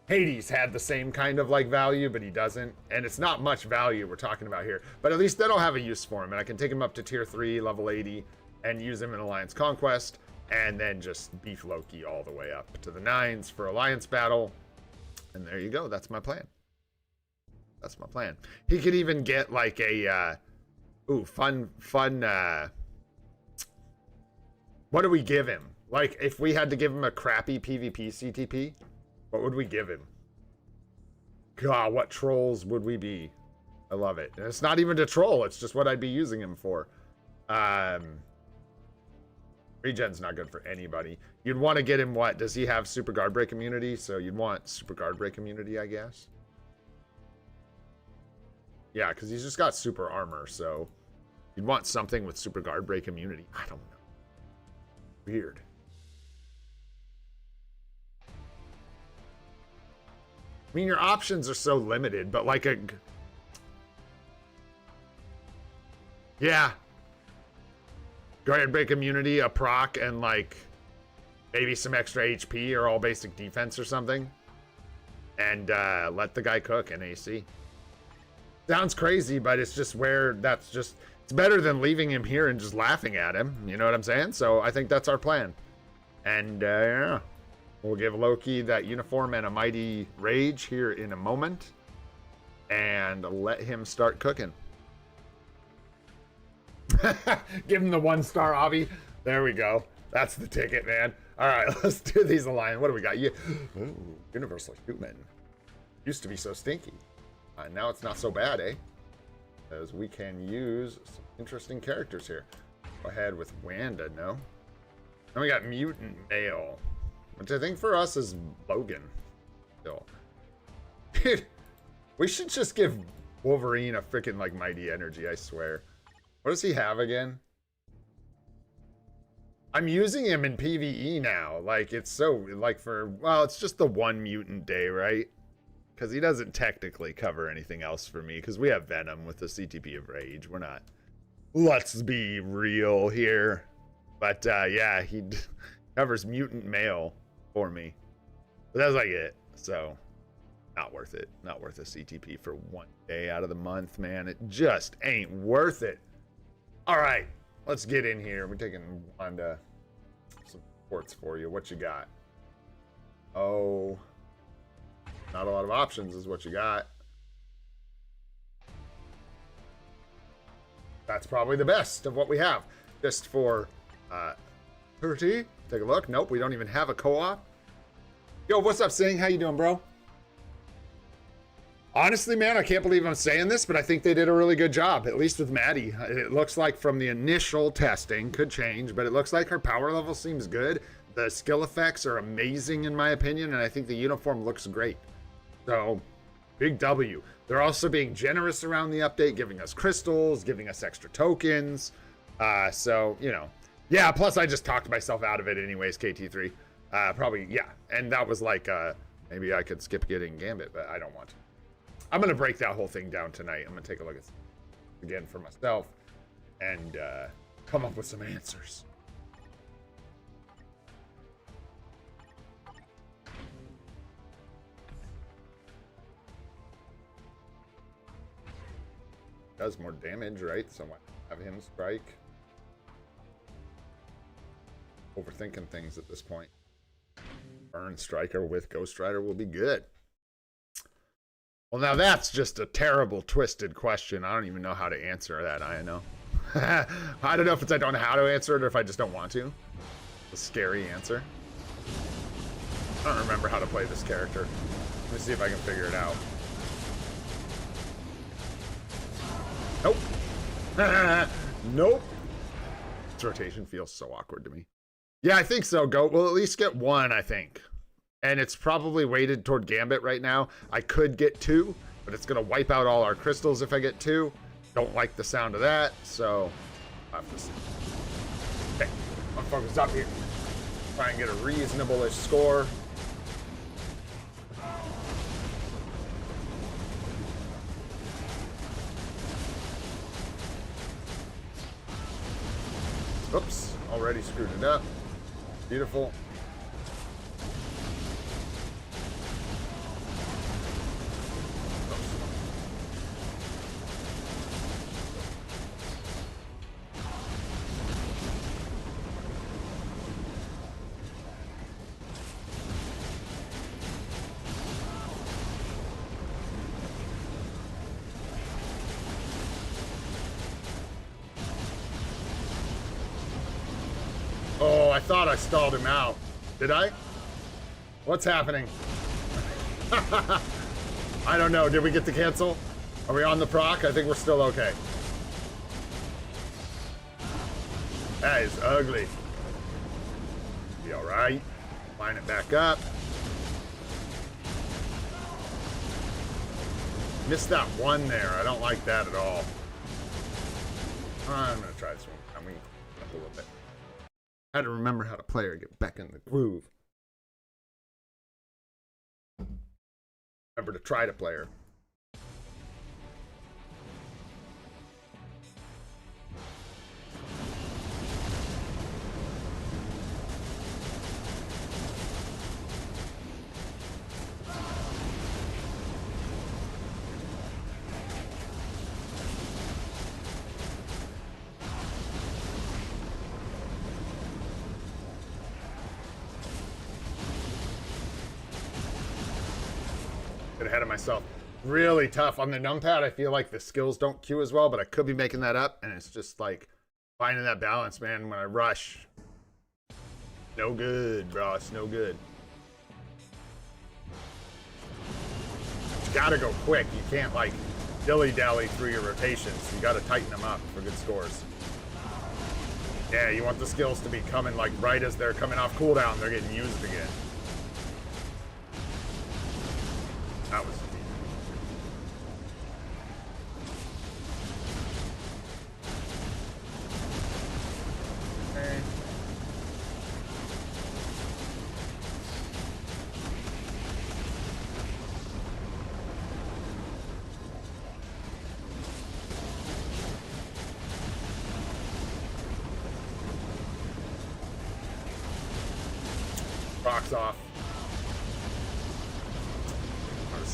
Hades had the same kind of like value, but he doesn't. And it's not much value we're talking about here. But at least that'll have a use for him. And I can take him up to tier 3, level 80, and use him in Alliance Conquest. And then just beef Loki all the way up to the 9s for Alliance Battle. And there you go. That's my plan. That's my plan. He could even get like a, fun, what do we give him? Like, if we had to give him a crappy PvP CTP, what would we give him? God, what trolls would we be? I love it. And it's not even a troll. It's just what I'd be using him for. Regen's not good for anybody. You'd want to get him what? Does he have super guard break immunity? So you'd want super guard break immunity, I guess. Yeah, because he's just got super armor. So you'd want something with super guard break immunity. I don't know. Weird. I mean, your options are so limited, but like a... Yeah. Guard break immunity, a proc, and like maybe some extra HP or all basic defense or something. And let the guy cook in AC. Sounds crazy, but it's just where that's just... It's better than leaving him here and just laughing at him. You know what I'm saying? So I think that's our plan. And yeah. We'll give Loki that uniform and a mighty rage here in a moment. And let him start cooking. Give him the 1-star obby. There we go. That's the ticket, man. All right, let's do these alliance. What do we got? Ooh, Universal Human. Used to be so stinky. Now it's not so bad, eh? Because we can use some interesting characters here. Go ahead with Wanda, no? Then we got Mutant Male, which I think for us is Logan. Still. Dude, we should just give Wolverine a freaking like mighty energy, I swear. What does he have again? I'm using him in PvE now. Like, it's so, like for, well, it's just the one mutant day, right? Because he doesn't technically cover anything else for me, because we have Venom with the CTP of Rage. We're not, let's be real here. But yeah, he covers Mutant Male for me. But that's like it. So, not worth it. Not worth a CTP for one day out of the month, man. It just ain't worth it. All right, let's get in here. We're taking Wanda. Some supports for you. What you got? Oh, not a lot of options is what you got. That's probably the best of what we have. Just for 30. Take a look. Nope, we don't even have a co-op. Yo, what's up, Sing? How you doing, bro? Honestly, man, I can't believe I'm saying this, but I think they did a really good job, at least with Maddie. It looks like from the initial testing, could change, but it looks like her power level seems good. The skill effects are amazing, in my opinion, and I think the uniform looks great. So, big W. They're also being generous around the update, giving us crystals, giving us extra tokens. So, you know. Yeah, plus I just talked myself out of it anyways, KT3. Probably, yeah. And that was like, maybe I could skip getting Gambit, but I don't want to. I'm going to break that whole thing down tonight. I'm going to take a look at it again for myself and come up with some answers. Does more damage, right? So I have him strike. Overthinking things at this point. Burn Striker with Ghost Rider will be good. Well, now that's just a terrible, twisted question. I don't even know how to answer that, I know. I don't know if it's I don't know how to answer it or if I just don't want to. A scary answer. I don't remember how to play this character. Let me see if I can figure it out. Nope. Nope. This rotation feels so awkward to me. Yeah, I think so, Goat. We'll at least get one, I think. And it's probably weighted toward Gambit right now. I could get 2, but it's going to wipe out all our crystals if I get 2. Don't like the sound of that, so I have to see. Okay, I'll focus up here. Try and get a reasonable-ish score. Oops, already screwed it up. Beautiful. I thought I stalled him out. Did I? What's happening? I don't know. Did we get to cancel? Are we on the proc? I think we're still okay. That is ugly. Be all right. Line it back up. Missed that one there. I don't like that at all. I'm gonna try this one. I'm gonna clean up a little bit. I had to remember how to play or get back in the groove. Remember to try to play her. Ahead of myself. Really tough. On the numpad, I feel like the skills don't queue as well, but I could be making that up, and it's just like finding that balance, man, when I rush. No good, bro. It's no good. You gotta go quick. You can't, like, dilly-dally through your rotations. You gotta tighten them up for good scores. Yeah, you want the skills to be coming, like, right as they're coming off cooldown, they're getting used again. That was deep. Okay. Box off.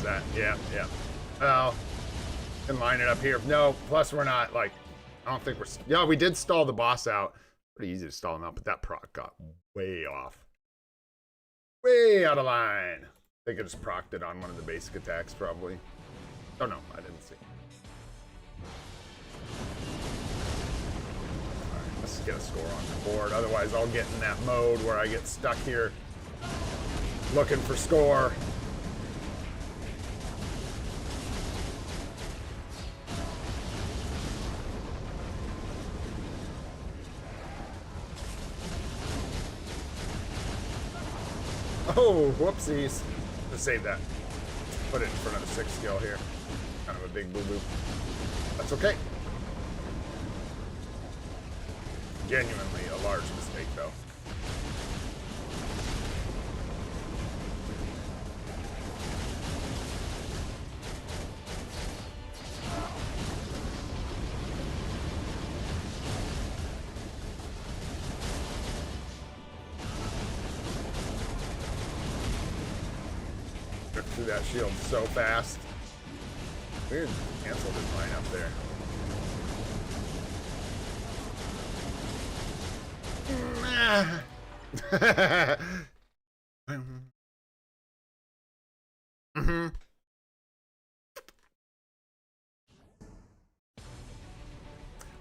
That. Yeah, yeah. Oh, can line it up here. No, plus we're not, like, I don't think we're, yeah, we did stall the boss out. Pretty easy to stall him out, but that proc got way off. Way out of line. I think I just procced it on one of the basic attacks, probably. Oh, no, I didn't see. All right, let's get a score on the board. Otherwise, I'll get in that mode where I get stuck here looking for score. Oh, whoopsies. Just save that. Put it in front of the 6 skill here. Kind of a big boo-boo. That's okay. Genuinely a large mistake, though. Through that shield so fast. Weird, canceled his line up there.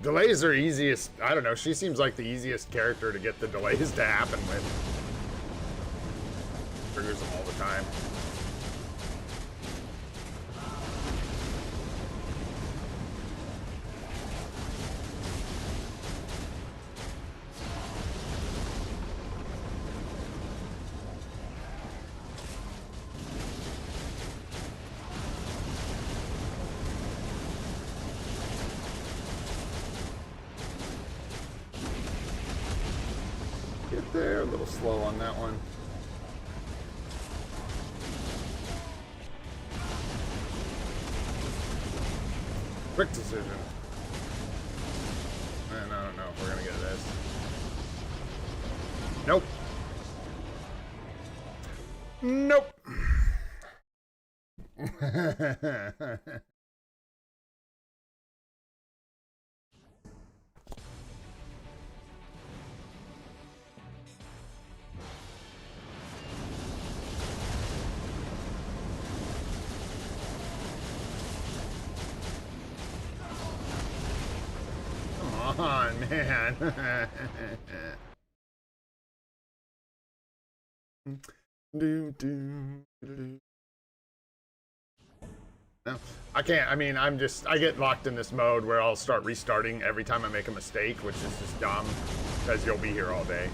Delays are easiest. I don't know. She seems like the easiest character to get the delays to happen with. Triggers them all the time. There, a little slow on that one. Quick decision. And I don't know if we're gonna get this. Nope. Nope. Come on, man. No, I can't. I mean, I get locked in this mode where I'll start restarting every time I make a mistake, which is just dumb because you'll be here all day.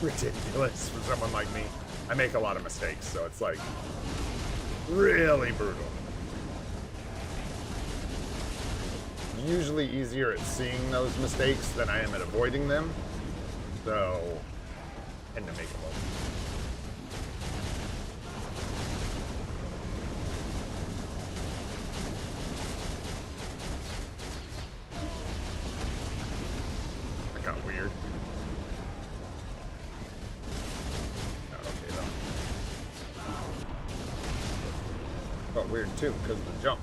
Ridiculous for someone like me. I make a lot of mistakes, so it's like really brutal. Usually easier at seeing those mistakes than I am at avoiding them, so I tend to make them over. That got weird. Okay though. Got weird too because of the jump.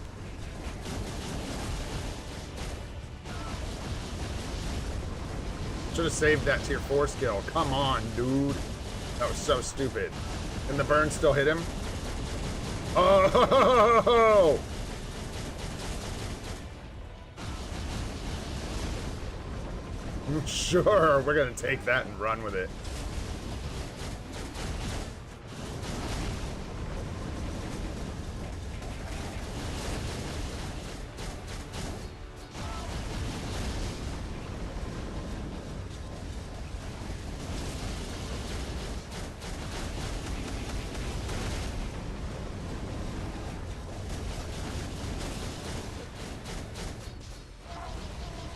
Should have saved that tier 4 skill. Come on, dude. That was so stupid. Can the burn still hit him? Oh! Sure, we're gonna take that and run with it.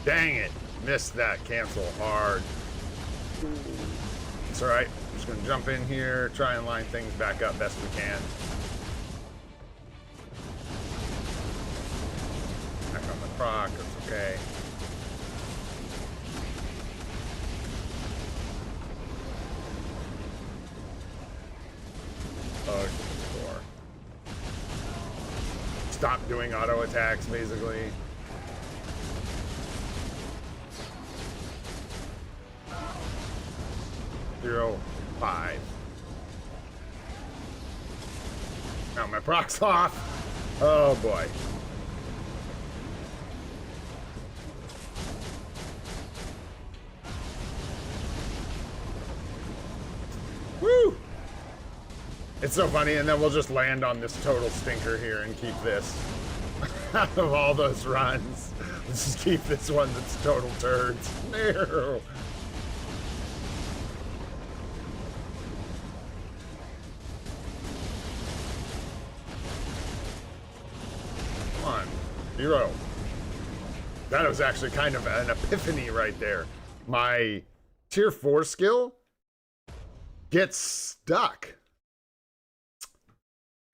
Dang it. Missed that cancel hard. It's alright. I'm just going to jump in here, try and line things back up best we can. Back on the proc, that's okay. Oh, score. Stop doing auto attacks, basically. Zero, 5. Now my proc's off. Oh boy. Woo! It's so funny, and then we'll just land on this total stinker here and keep this. Out of all those runs, let's just keep this one that's total turds. No. Zero. That was actually kind of an epiphany right there. My tier 4 skill gets stuck.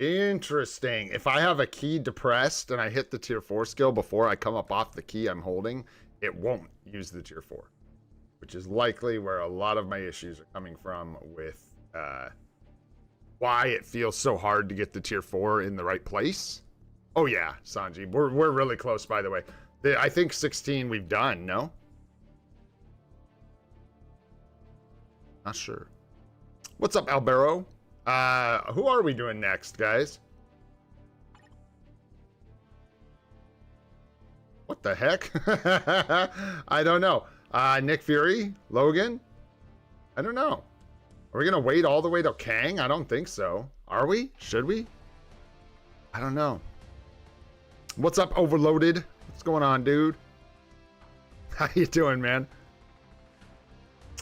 Interesting. If I have a key depressed and I hit the tier 4 skill before I come up off the key I'm holding, it won't use the tier 4, which is likely where a lot of my issues are coming from with why it feels so hard to get the tier 4 in the right place. Oh yeah, Sanji, we're really close, by the way. I think 16 we've done, no? Not sure. What's up, Albero? Who are we doing next, guys? What the heck? I don't know. Nick Fury? Logan? I don't know. Are we gonna wait all the way till Kang? I don't think so. Are we? Should we? I don't know. What's up, Overloaded? What's going on, dude? How you doing, man?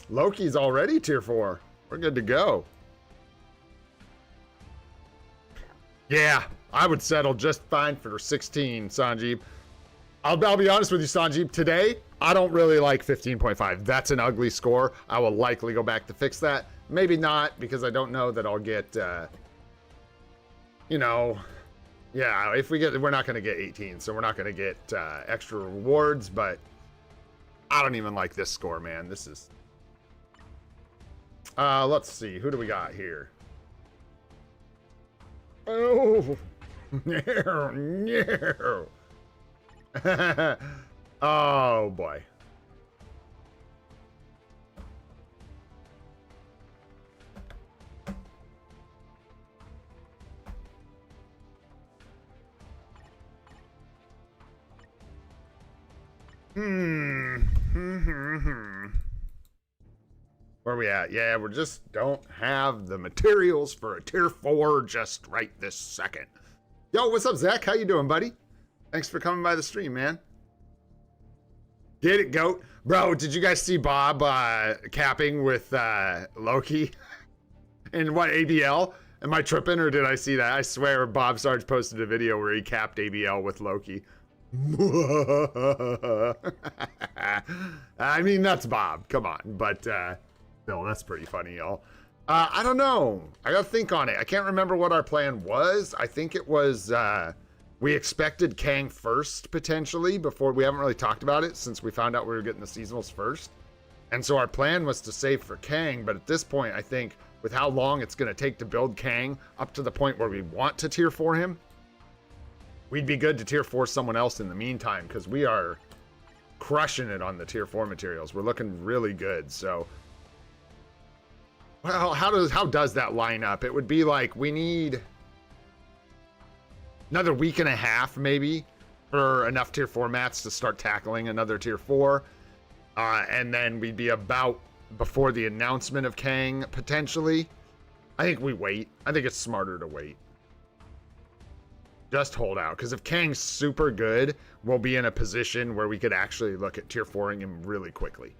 Loki's already tier 4. We're good to go. Yeah, I would settle just fine for 16, Sanjeev. I'll be honest with you, Sanjeev. Today, I don't really like 15.5. That's an ugly score. I will likely go back to fix that. Maybe not, because I don't know that I'll get, you know... Yeah, if we get, we're not going to get 18, so we're not going to get extra rewards, but I don't even like this score, man. This is... let's see. Who do we got here? Oh! No! No! Oh, boy. Where we at? Yeah, we just don't have the materials for a tier 4 just right this second. Yo, what's up, Zach? How you doing, buddy? Thanks for coming by the stream, man. Get it, goat. Bro, did you guys see Bob capping with Loki? And what, ABL? Am I tripping or did I see that? I swear Bob Sarge posted a video where he capped ABL with Loki. I mean, that's Bob. Come on. But, no, that's pretty funny, y'all. I don't know. I gotta think on it. I can't remember what our plan was. I think it was, we expected Kang first, potentially, before we haven't really talked about it since we found out we were getting the seasonals first. And so our plan was to save for Kang, but at this point, I think with how long it's gonna take to build Kang up to the point where we want to tier 4 him, we'd be good to tier 4 someone else in the meantime, because we are crushing it on the tier 4 materials. We're looking really good, so... Well, how does that line up? It would be like we need another week and a half, maybe, for enough tier 4 mats to start tackling another tier 4. And then we'd be about before the announcement of Kang, potentially. I think we wait. I think it's smarter to wait. Just hold out, because if Kang's super good, we'll be in a position where we could actually look at tier 4ing him really quickly.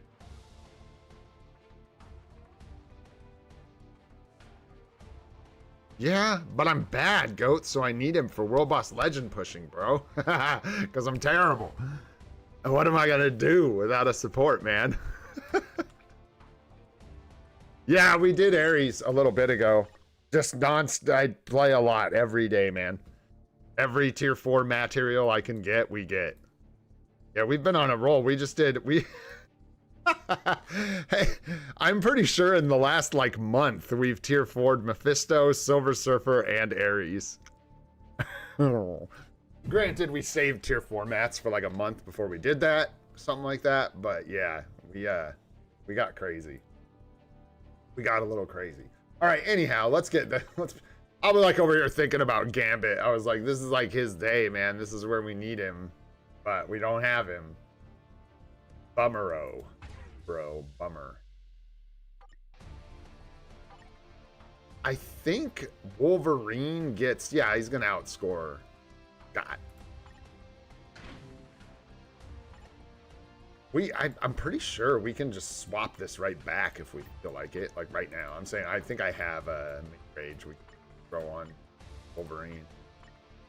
Yeah, but I'm bad, GOAT, so I need him for World Boss Legend pushing, bro. Because I'm terrible. And what am I going to do without a support, man? Yeah, we did Ares a little bit ago. Just I play a lot every day, man. Every tier 4 material I can get, we get. Yeah, we've been on a roll. We just did... Hey, I'm pretty sure in the last like month we've tier 4'd Mephisto, Silver Surfer, and Ares. Granted, we saved tier 4 mats for like a month before we did that, something like that. But yeah, we got crazy. We got a little crazy. All right. Anyhow, let's. I was like over here thinking about Gambit. I was like, this is like his day, man. This is where we need him, but we don't have him. Bummero. Bro, bummer. I think Wolverine gets... Yeah, he's gonna outscore God. I'm pretty sure we can just swap this right back if we feel like it. Like right now. I'm saying I think I have a mid-range we can throw on Wolverine.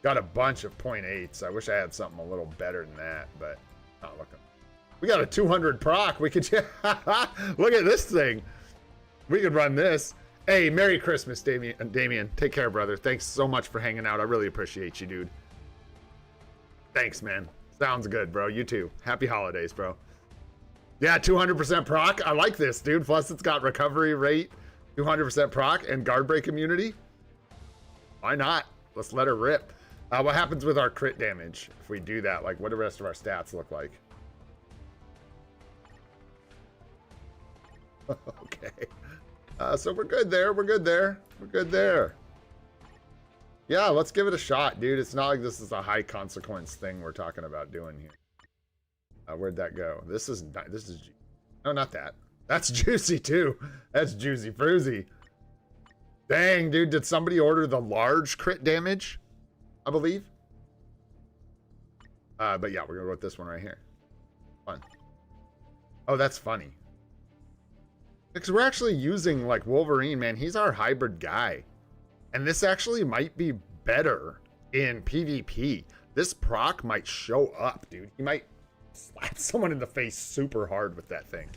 Got a bunch of 0.8s. I wish I had something a little better than that, but not looking. We got a 200 proc. We could look at this thing. We could run this. Hey, Merry Christmas, Damien. Take care, brother. Thanks so much for hanging out. I really appreciate you, dude. Thanks, man. Sounds good, bro. You too. Happy holidays, bro. Yeah, 200% proc. I like this, dude. Plus, it's got recovery rate, 200% proc, and guard break immunity. Why not? Let's let her rip. What happens with our crit damage if we do that? Like, what do the rest of our stats look like? Okay. So we're good there. We're good there. We're good there. Yeah, let's give it a shot, dude. It's not like this is a high consequence thing we're talking about doing here. Where'd that go? This is no, not that. That's juicy too. That's juicy fruzy. Dang, dude. Did somebody order the large crit damage? I believe. But yeah, we're gonna go with this one right here. Fun. Oh, that's funny. Because we're actually using, like, Wolverine, man. He's our hybrid guy. And this actually might be better in PvP. This proc might show up, dude. He might slap someone in the face super hard with that thing.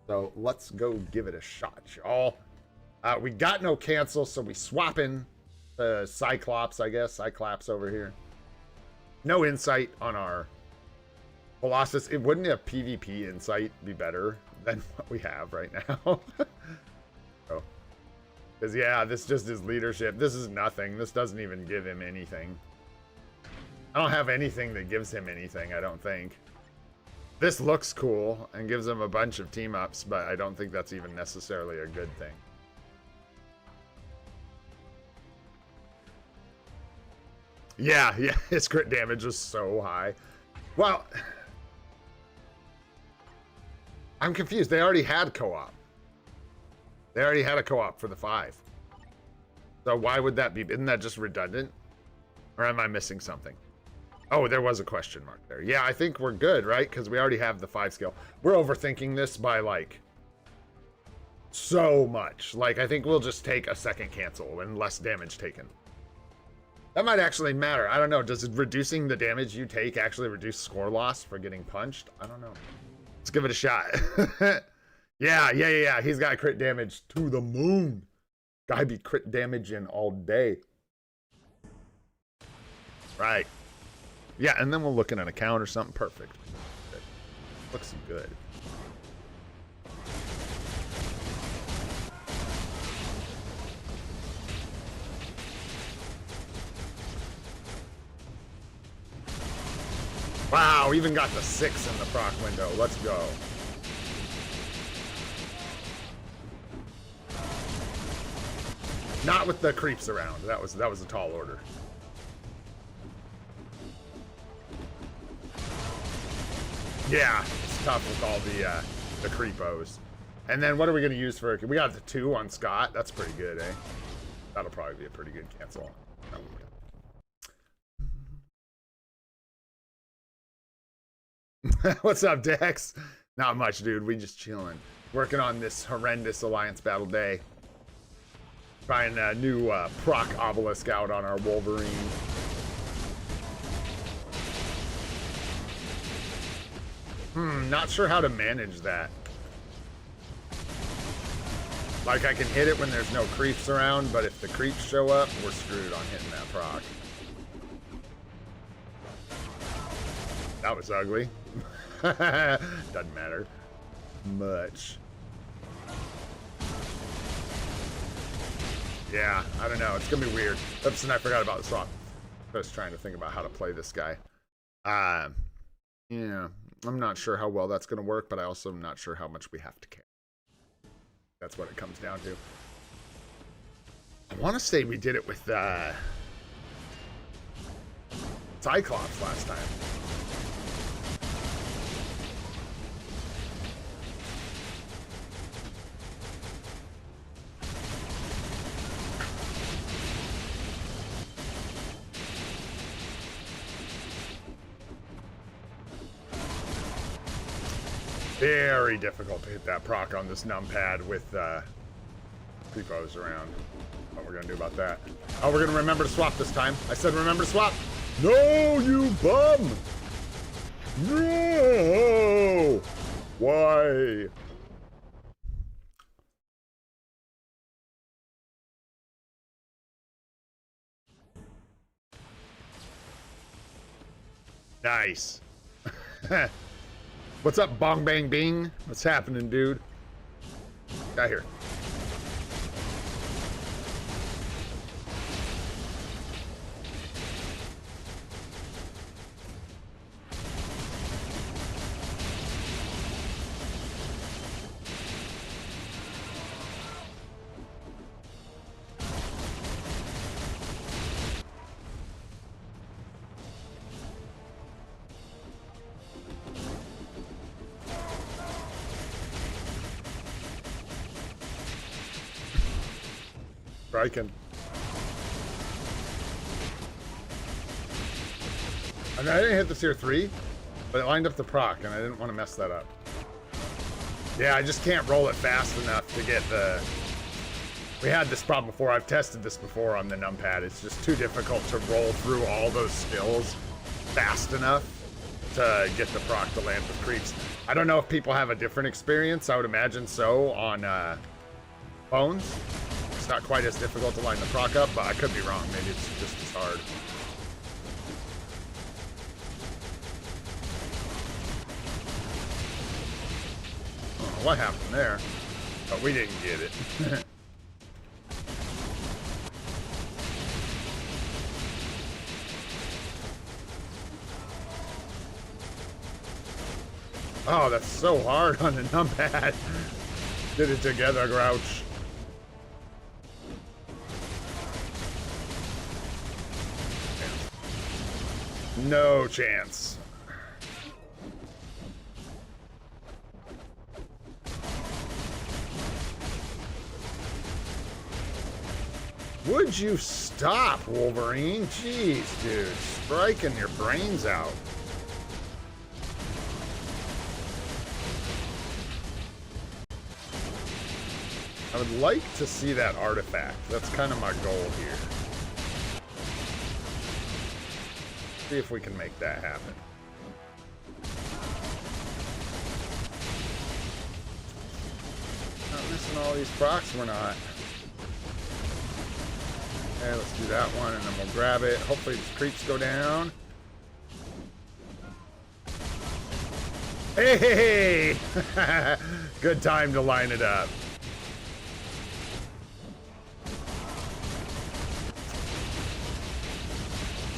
So let's go give it a shot, y'all. We got no cancel, so we swapping the Cyclops, I guess. Cyclops over here. No insight on our Colossus. It wouldn't a PvP insight be better than what we have right now? Oh, because yeah, this just is leadership. This is nothing. This doesn't even give him anything. I don't have anything that gives him anything, I don't think. This looks cool and gives him a bunch of team ups, but I don't think that's even necessarily a good thing. Yeah, his crit damage was so high. Well, I'm confused. They already had co-op. They already had a co-op for the 5. So why would that be? Isn't that just redundant? Or am I missing something? Oh, there was a question mark there. Yeah, I think we're good, right? Because we already have the 5 skill. We're overthinking this by, like, so much. Like, I think we'll just take a second cancel and less damage taken. That might actually matter. I don't know. Does reducing the damage you take actually reduce score loss for getting punched? I don't know. Let's give it a shot. Yeah. He's got crit damage to the moon. Guy be crit damage in all day. Right. Yeah, and then we'll look at an account or something. Perfect. Looks good. Wow, even got the 6 in the proc window. Let's go. Not with the creeps around. That was a tall order. Yeah, it's tough with all the creepos. And then what are we gonna use for? We got the 2 on Scott. That's pretty good, eh? That'll probably be a pretty good cancel. What's up, Dex? Not much, dude. We just chilling. Working on this horrendous Alliance Battle Day. Trying a new proc obelisk out on our Wolverine. Not sure how to manage that. Like, I can hit it when there's no creeps around, but if the creeps show up, we're screwed on hitting that proc. That was ugly. Doesn't matter much. Yeah, I don't know. It's gonna be weird. Oops, and I forgot about the swap. I was trying to think about how to play this guy. Yeah, I'm not sure how well that's gonna work, but I also am not sure how much we have to care. That's what it comes down to. I want to say we did it with Cyclops last time. Very difficult to hit that proc on this numpad with creepos around. What we're gonna do about that? Oh, we're gonna remember to swap this time. I said remember to swap. No, you bum! No! Why? Nice. What's up, Bong Bang Bing? What's happening, dude? Got here. Striking. I mean, I didn't hit the tier 3, but it lined up the proc, and I didn't want to mess that up. Yeah, I just can't roll it fast enough to get the... We had this problem before. I've tested this before on the numpad. It's just too difficult to roll through all those skills fast enough to get the proc to land with creeps. I don't know if people have a different experience. I would imagine so on phones. It's not quite as difficult to line the proc up, but I could be wrong. Maybe it's just as hard. Oh, what happened there? But we didn't get it. Oh, that's so hard on the numpad. Did it together, Grouch. No chance. Would you stop, Wolverine? Jeez, dude. Striking your brains out. I would like to see that artifact. That's kind of my goal here. See if we can make that happen. Not missing all these procs, we're not. Okay, let's do that one, and then we'll grab it. Hopefully these creeps go down. Hey! Good time to line it up.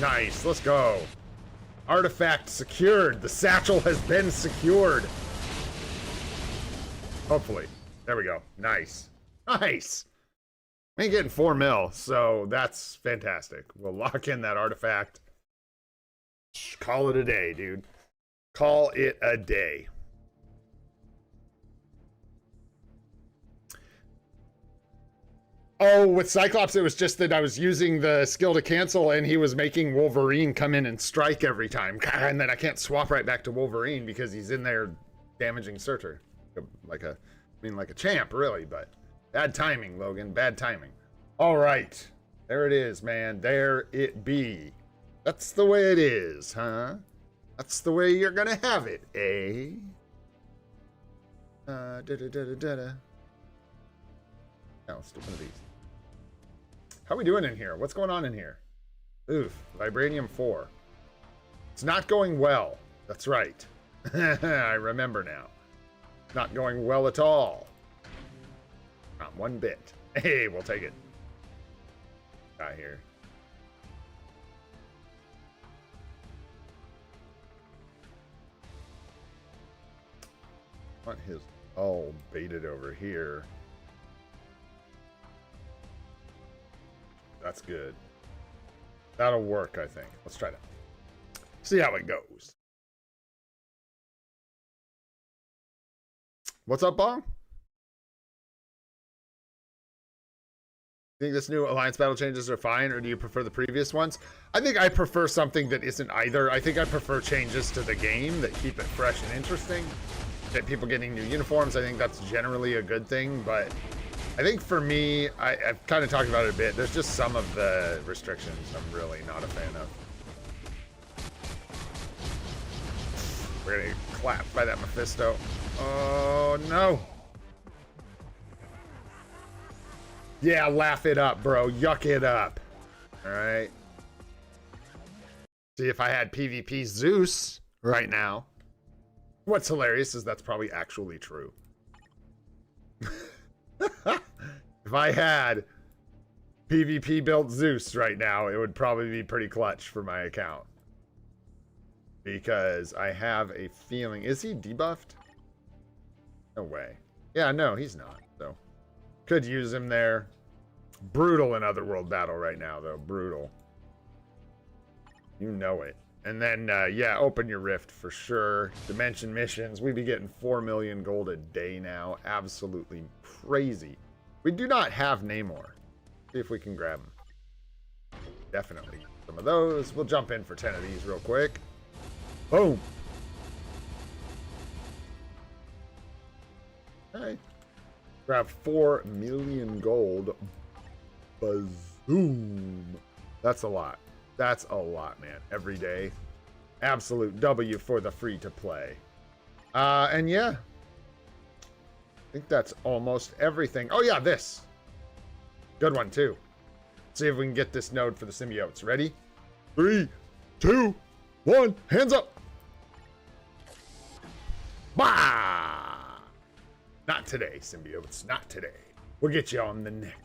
Nice, let's go. Artifact secured. The satchel has been secured. Hopefully. There we go. Nice. Nice. We ain't getting 4 mil, so that's fantastic. We'll lock in that artifact. Call it a day, dude. Call it a day. Oh, with Cyclops, it was just that I was using the skill to cancel, and he was making Wolverine come in and strike every time. And then I can't swap right back to Wolverine because he's in there damaging Surtur. Like a champ, really, but bad timing, Logan. Bad timing. All right. There it is, man. There it be. That's the way it is, huh? That's the way you're gonna have it, eh? Now, let's do one of these. How we doing in here? What's going on in here? Oof, Vibranium 4. It's not going well. That's right. I remember now. Not going well at all. Not one bit. Hey, we'll take it. Got here. Want his all baited over here. That's good. That'll work, I think. Let's try to see how it goes. What's up, Bong? Think this new alliance battle changes are fine, or do you prefer the previous ones? I think I prefer something that isn't either. I think I prefer changes to the game that keep it fresh and interesting. That people getting new uniforms, I think that's generally a good thing, but I think for me, I've kind of talked about it a bit. There's just some of the restrictions I'm really not a fan of. We're gonna get clapped by that Mephisto. Oh no. Yeah, laugh it up, bro. Yuck it up. All right. See, if I had PvP Zeus right now. What's hilarious is that's probably actually true. If I had PvP built Zeus right now, it would probably be pretty clutch for my account. Because I have a feeling... Is he debuffed? No way. Yeah, no, he's not. So, could use him there. Brutal in Otherworld battle right now, though. Brutal. You know it. And then, yeah, open your rift for sure. Dimension missions. We'd be getting 4 million gold a day now. Absolutely crazy. We do not have Namor. See if we can grab him. Definitely. Some of those. We'll jump in for 10 of these real quick. Boom. Alright. Grab 4 million gold. Bazoom. That's a lot. That's a lot, man. Every day. Absolute W for the free to play. And yeah. I think that's almost everything. Oh yeah, this. Good one too. Let's see if we can get this node for the symbiotes. Ready? 3, 2, 1. Hands up. Bah! Not today, symbiotes. Not today. We'll get you on the neck.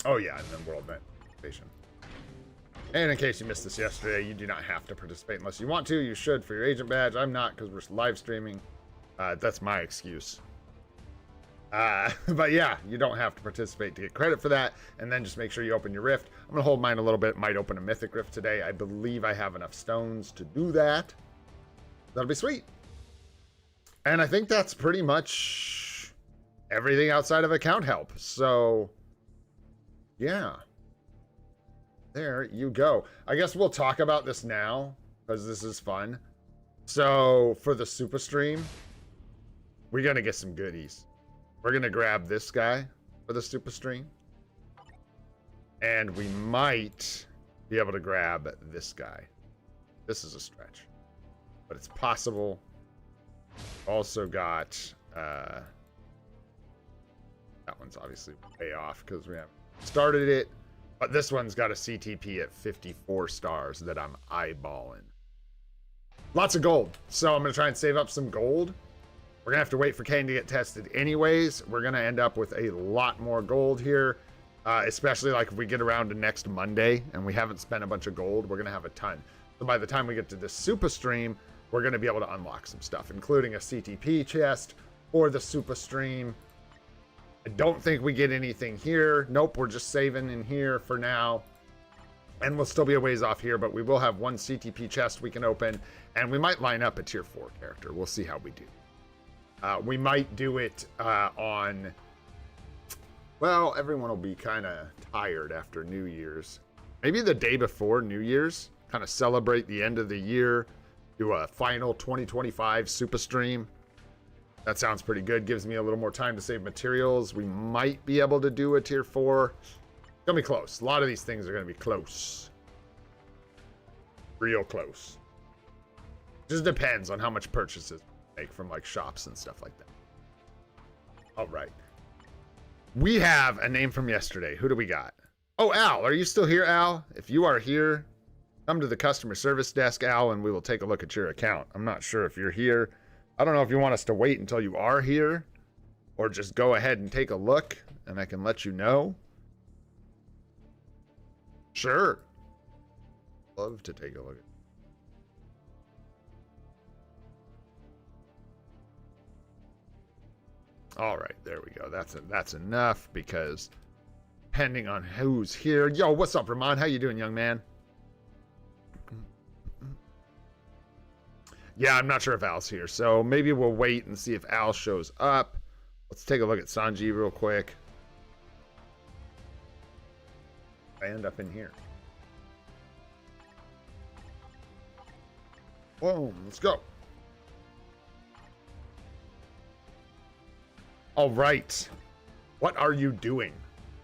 Oh yeah, and then World Net. And in case you missed this yesterday, you do not have to participate unless you want to. You should for your agent badge. I'm not because we're live streaming. That's my excuse. But yeah, you don't have to participate to get credit for that. And then just make sure you open your rift. I'm going to hold mine a little bit. Might open a mythic rift today. I believe I have enough stones to do that. That'll be sweet. And I think that's pretty much everything outside of account help. So, yeah. There you go. I guess we'll talk about this now, because this is fun. So, for the super stream, we're going to get some goodies. We're going to grab this guy for the super stream. And we might be able to grab this guy. This is a stretch, but it's possible. Also got, that one's obviously way off because we haven't started it. But this one's got a CTP at 54 stars that I'm eyeballing. Lots of gold. So I'm going to try and save up some gold. We're going to have to wait for Kane to get tested anyways. We're going to end up with a lot more gold here. Especially like if we get around to next Monday and we haven't spent a bunch of gold, we're going to have a ton. So by the time we get to this super stream, we're going to be able to unlock some stuff, including a CTP chest for the super stream. I don't think we get anything here. Nope, we're just saving in here for now. And we'll still be a ways off here, but we will have one CTP chest we can open. And we might line up a tier 4 character. We'll see how we do. We might do it on... Well, everyone will be kind of tired after New Year's. Maybe the day before New Year's. Kind of celebrate the end of the year. Do a final 2025 super stream. That sounds pretty good. Gives me a little more time to save materials. We might be able to do a tier 4. It's going to be close. A lot of these things are going to be close. Real close. Just depends on how much purchases we make from like shops and stuff like that. All right. We have a name from yesterday. Who do we got? Oh, Al. Are you still here, Al? If you are here, come to the customer service desk, Al, and we will take a look at your account. I'm not sure if you're here. I don't know if you want us to wait until you are here or just go ahead and take a look and I can let you know. Sure. Love to take a look. All right, there we go. That's enough because depending on who's here. Yo, what's up, Ramon? How you doing, young man? Yeah, I'm not sure if Al's here, so maybe we'll wait and see if Al shows up. Let's take a look at Sanji real quick. I end up in here. Boom, let's go. All right. What are you doing,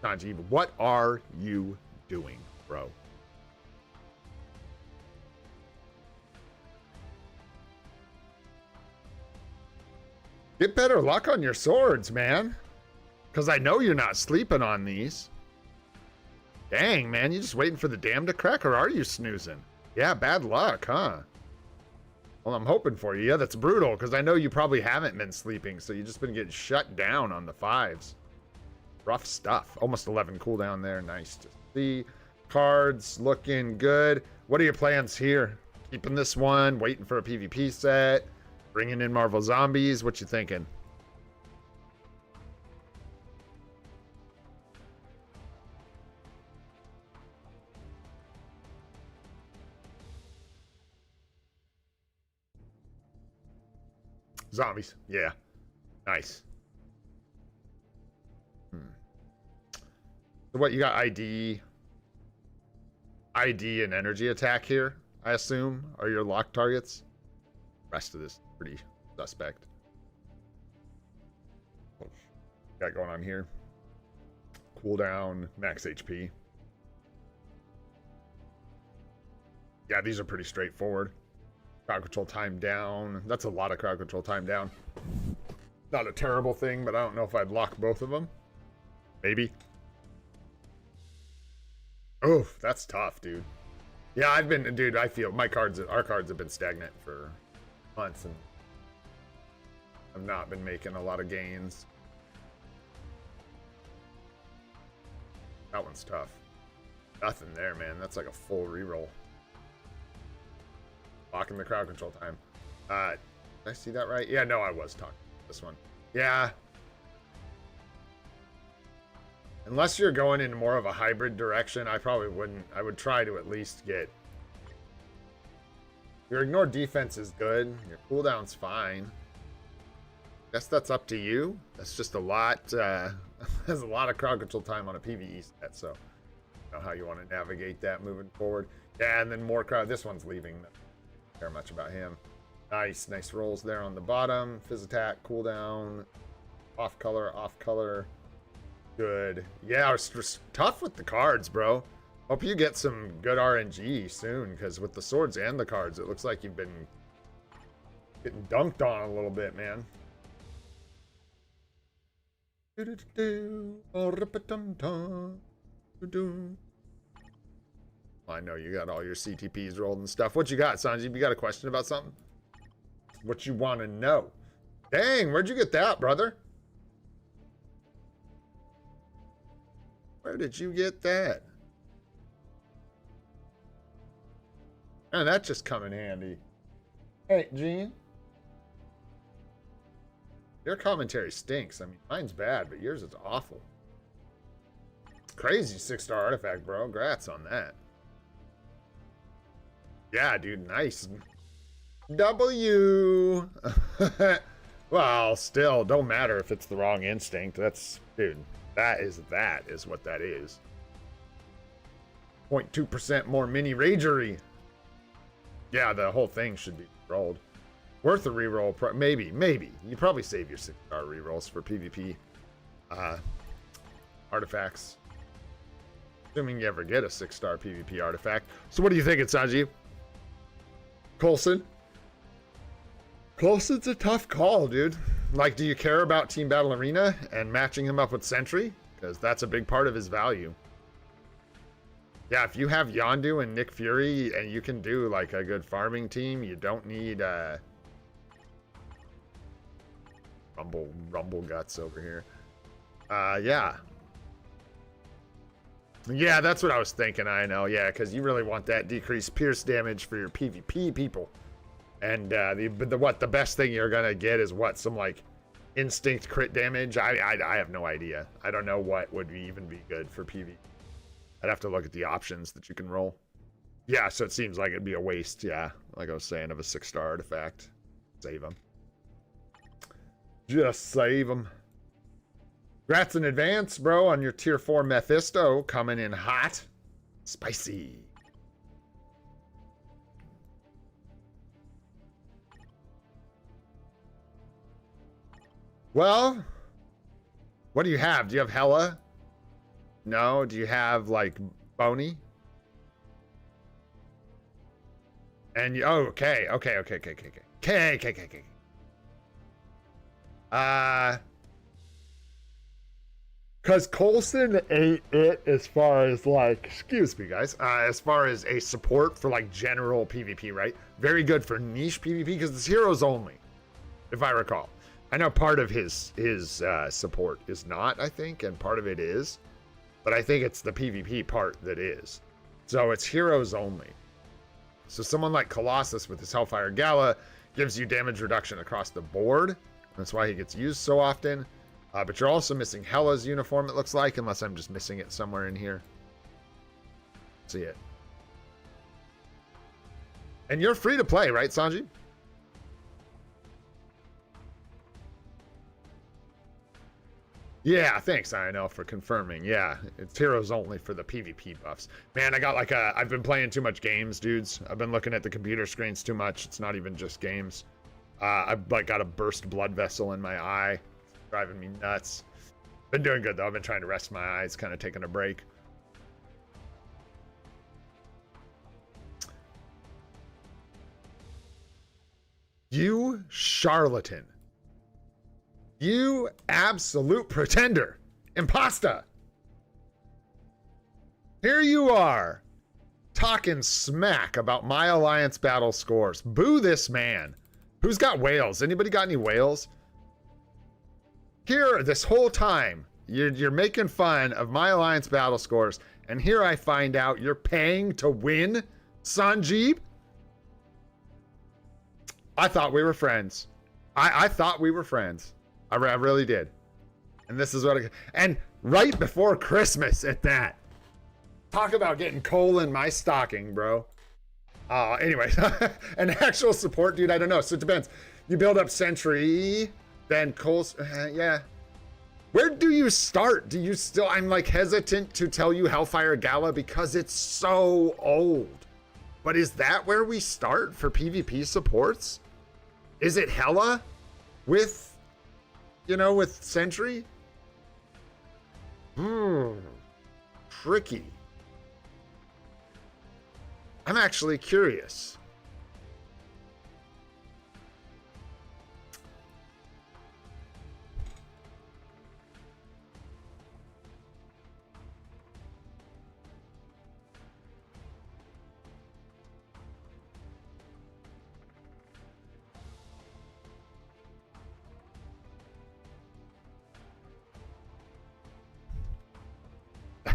Sanji? What are you doing, bro? Get better luck on your swords, man. Because I know you're not sleeping on these. Dang, man. You just waiting for the dam to crack, or are you snoozing? Yeah, bad luck, huh? Well, I'm hoping for you. Yeah, that's brutal, because I know you probably haven't been sleeping, so you've just been getting shut down on the 5s. Rough stuff. Almost 11 cooldown there. Nice to see. Cards looking good. What are your plans here? Keeping this one, waiting for a PvP set, bringing in Marvel Zombies. What you thinking? Zombies. Yeah. Nice. So what, you got ID and energy attack here, I assume, are your lock targets? Rest of this pretty suspect. What got going on here? Cooldown, max HP. Yeah, these are pretty straightforward. Crowd control time down. That's a lot of crowd control time down. Not a terrible thing, but I don't know if I'd lock both of them. Maybe. Oh, that's tough, dude. Yeah, I feel our cards have been stagnant for months and I've not been making a lot of gains. That one's tough. Nothing there, man. That's like a full reroll. Locking the crowd control time. Did I see that right? Yeah, no, I was talking this one. Yeah. Unless you're going in more of a hybrid direction, I probably wouldn't. I would try to at least get... Your ignore defense is good. Your cooldown's fine. Guess that's up to you. That's just a lot. There's a lot of crowd control time on a PvE set, so I don't know how you want to navigate that moving forward. Yeah, and then more crowd. This one's leaving. Don't care much about him. Nice rolls there on the bottom. Fizz attack, cooldown, off color. Good. Yeah, it's tough with the cards, bro. Hope you get some good RNG soon, because with the swords and the cards, it looks like you've been getting dunked on a little bit, man. I know you got all your CTPs rolled and stuff. What you got, Sanjeev? You got a question about something? What you want to know? Dang, where'd you get that, brother? Where did you get that? And that just come in handy. Hey, Gene. Your commentary stinks. I mean, mine's bad, but yours is awful. Crazy 6-star artifact, bro. Congrats on that. Yeah, dude, nice. W. Well, still, don't matter if it's the wrong instinct. That's, dude, that is what that is. 0.2% more mini ragery. Yeah, the whole thing should be rolled. Worth a reroll, maybe. You probably save your 6-star rerolls for PvP artifacts. Assuming you ever get a 6-star PvP artifact. So what do you think, Sanjeev? Coulson? Coulson's a tough call, dude. Like, do you care about Team Battle Arena and matching him up with Sentry? Because that's a big part of his value. Yeah, if you have Yondu and Nick Fury and you can do like a good farming team, you don't need Rumble Guts over here. Yeah. Yeah, that's what I was thinking. I know. Yeah, because you really want that decreased pierce damage for your PvP people. And the best thing you're gonna get is what, some like instinct crit damage. I have no idea. I don't know what would even be good for PvP. I'd have to look at the options that you can roll. Yeah, so it seems like it'd be a waste. Yeah, like I was saying, of a 6-star artifact. Save them. Just save them. Congrats in advance, bro, on your tier 4 Mephisto coming in hot. Spicy. Well, what do you have? Do you have Hela? No? Do you have, like, Boney? And you, oh, okay. Because Coulson ain't it as far as, like, excuse me, guys, as far as a support for, like, general PvP, right? Very good for niche PvP, because it's heroes only, if I recall. I know part of his support is not, I think, and part of it is. But I think it's the PvP part that is. So it's heroes only. So someone like Colossus with his Hellfire Gala gives you damage reduction across the board. That's why he gets used so often. But you're also missing Hela's uniform, it looks like, unless I'm just missing it somewhere in here. See it. And you're free to play, right, Sanji? Yeah, thanks, I know, for confirming. Yeah, it's heroes only for the PvP buffs. Man, I got like I've been playing too much games, dudes. I've been looking at the computer screens too much. It's not even just games. I've like got a burst blood vessel in my eye. It's driving me nuts. Been doing good, though. I've been trying to rest my eyes, kind of taking a break. You charlatan. You absolute pretender. Imposter. Here you are, talking smack about my alliance battle scores. Boo this man. Who's got whales? Anybody got any whales? Here, this whole time, you're making fun of my alliance battle scores, and here I find out you're paying to win, Sanjeev? I thought we were friends. I thought we were friends. I really did. And this is what and right before Christmas at that. Talk about getting coal in my stocking, bro. Anyway, an actual support, dude, I don't know. So it depends. You build up Sentry. Then Cole's, yeah. Where do you start? Do you still, I'm like hesitant to tell you Hellfire Gala because it's so old. But is that where we start for PvP supports? Is it Hella with, you know, with Sentry? Tricky. I'm actually curious.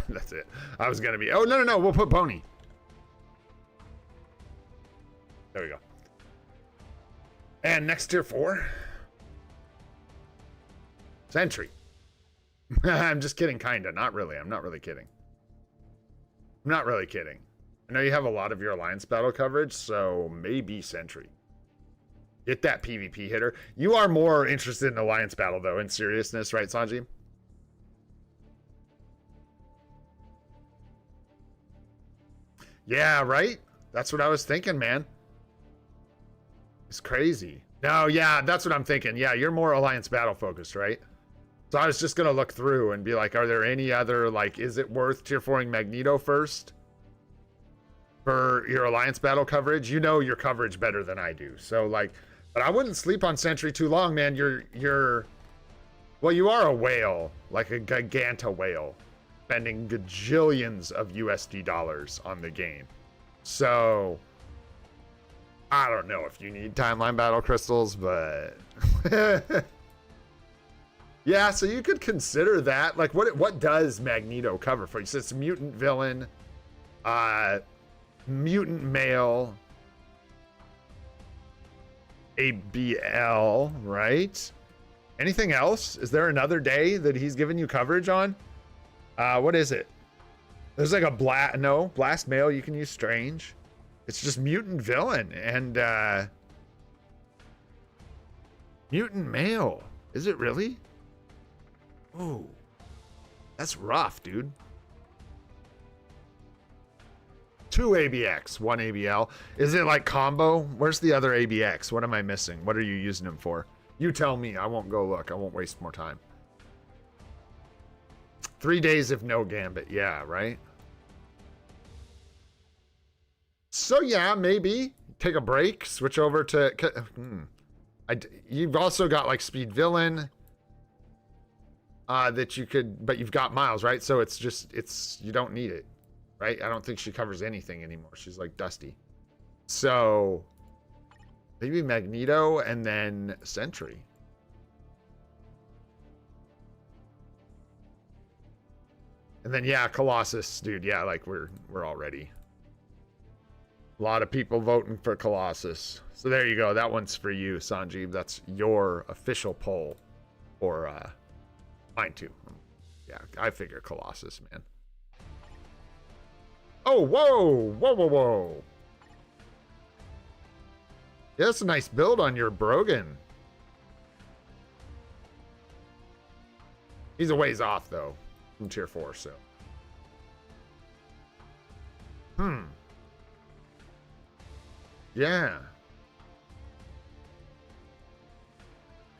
That's it. I was gonna be, oh, no, we'll put Boney. There we go. And next tier 4. Sentry. I'm just kidding, kinda. Not really. I'm not really kidding. I'm not really kidding. I know you have a lot of your alliance battle coverage, so maybe Sentry. Get that PvP hitter. You are more interested in alliance battle, though, in seriousness, right, Sanji? Yeah, right? That's what I was thinking, man. It's crazy. No, yeah, that's what I'm thinking. Yeah, you're more alliance battle focused, right? So I was just going to look through and be like, are there any other, like, is it worth tier 4ing Magneto first for your alliance battle coverage? You know your coverage better than I do. So, like, but I wouldn't sleep on Sentry too long, man. Well, you are a whale, like a giganta whale, spending gajillions of USD dollars on the game. So I don't know if you need timeline battle crystals, but yeah, so you could consider that. Like, what does Magneto cover for you? So it's mutant villain, mutant male, ABL, right? Anything else? Is there another day that he's given you coverage on? What is it? There's like a blast male. You can use strange. It's just mutant villain and mutant male. Is it really? Oh, that's rough, dude. 2 ABX, 1 ABL. Is it like combo? Where's the other ABX? What am I missing? What are you using him for? You tell me. I won't go look. I won't waste more time. 3 days if no Gambit. Yeah, right? So yeah, maybe take a break, switch over to you've also got like speed villain that you could, but you've got Miles, right? So it's you don't need it, right? I don't think she covers anything anymore. She's like Dusty. So maybe Magneto and then Sentry. And then yeah, Colossus, dude. Yeah, like we're already a lot of people voting for Colossus. So there you go. That one's for you, Sanjeev. That's your official poll. Or mine too. Yeah, I figure Colossus, man. Oh, whoa. Yeah, that's a nice build on your Brogan. He's a ways off, though, from tier 4, so. Yeah.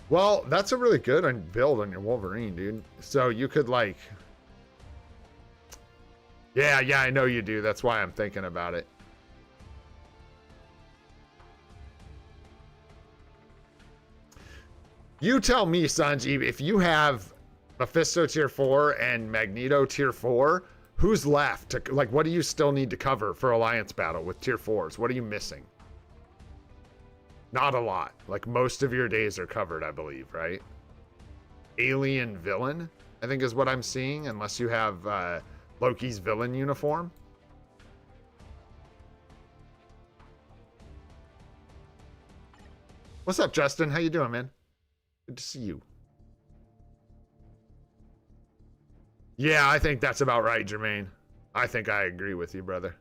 Well, that's a really good build on your Wolverine, dude. So you could like... Yeah, I know you do. That's why I'm thinking about it. You tell me, Sanjeev, if you have Mephisto tier 4 and Magneto tier 4, who's left? Like, what do you still need to cover for Alliance Battle with tier 4s? What are you missing? Not a lot. Like, most of your days are covered, I believe, right? Alien villain, I think is what I'm seeing, unless you have Loki's villain uniform. What's up, Justin? How you doing, man? Good to see you. Yeah, I think that's about right, Jermaine. I think I agree with you, brother.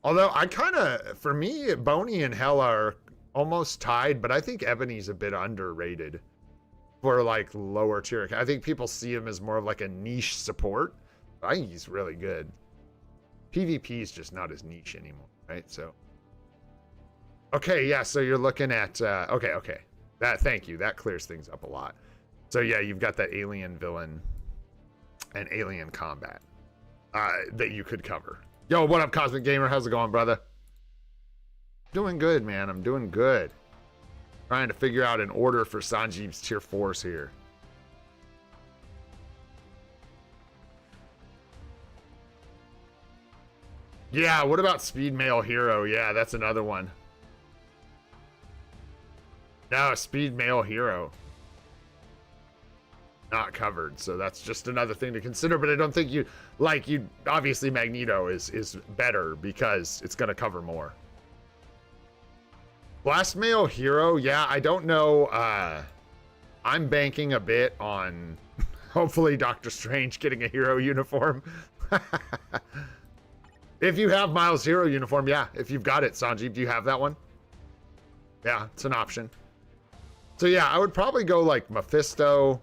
Although I kind of, for me, Boney and Hella are almost tied, but I think Ebony's a bit underrated for like lower tier. I think people see him as more of like a niche support. I think he's really good. PvP is just not as niche anymore, right? So, okay, yeah. So you're looking at okay. Thank you. That clears things up a lot. So yeah, you've got that alien villain and alien combat that you could cover. Yo, what up, Cosmic Gamer? How's it going, brother? Doing good, man. I'm doing good. Trying to figure out an order for Sanjeev's tier 4s here. Yeah, what about Speed Male Hero? Yeah, that's another one. No, Speed Male Hero. Not covered, so that's just another thing to consider, but I don't think you obviously Magneto is better because it's gonna cover more. Blast Male Hero, yeah, I don't know. I'm banking a bit on hopefully Doctor Strange getting a hero uniform. If you have Miles' hero uniform, yeah. If you've got it, Sanjeev, do you have that one? Yeah, it's an option. So yeah, I would probably go like Mephisto,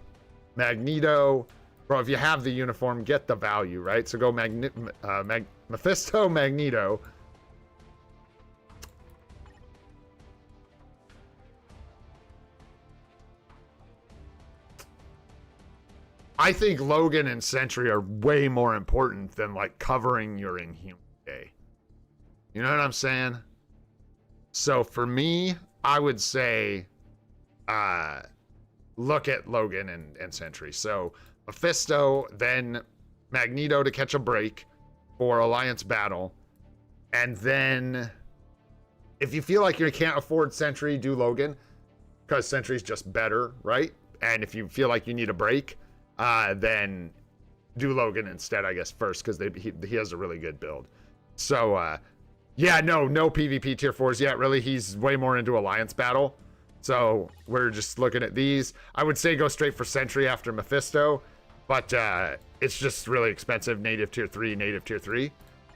Magneto. Bro, if you have the uniform, get the value, right? So go Mephisto, Magneto. I think Logan and Sentry are way more important than like covering your Inhuman Day. You know what I'm saying? So for me, I would say look at Logan and Sentry. So Mephisto, then Magneto to catch a break for Alliance Battle. And then if you feel like you can't afford Sentry, do Logan, because Sentry's just better, right? And if you feel like you need a break, then do Logan instead, I guess, first, because he has a really good build. So, yeah, no PvP tier 4s yet, really. He's way more into Alliance Battle. So we're just looking at these. I would say go straight for Sentry after Mephisto, but it's just really expensive. Native tier 3, native tier 3.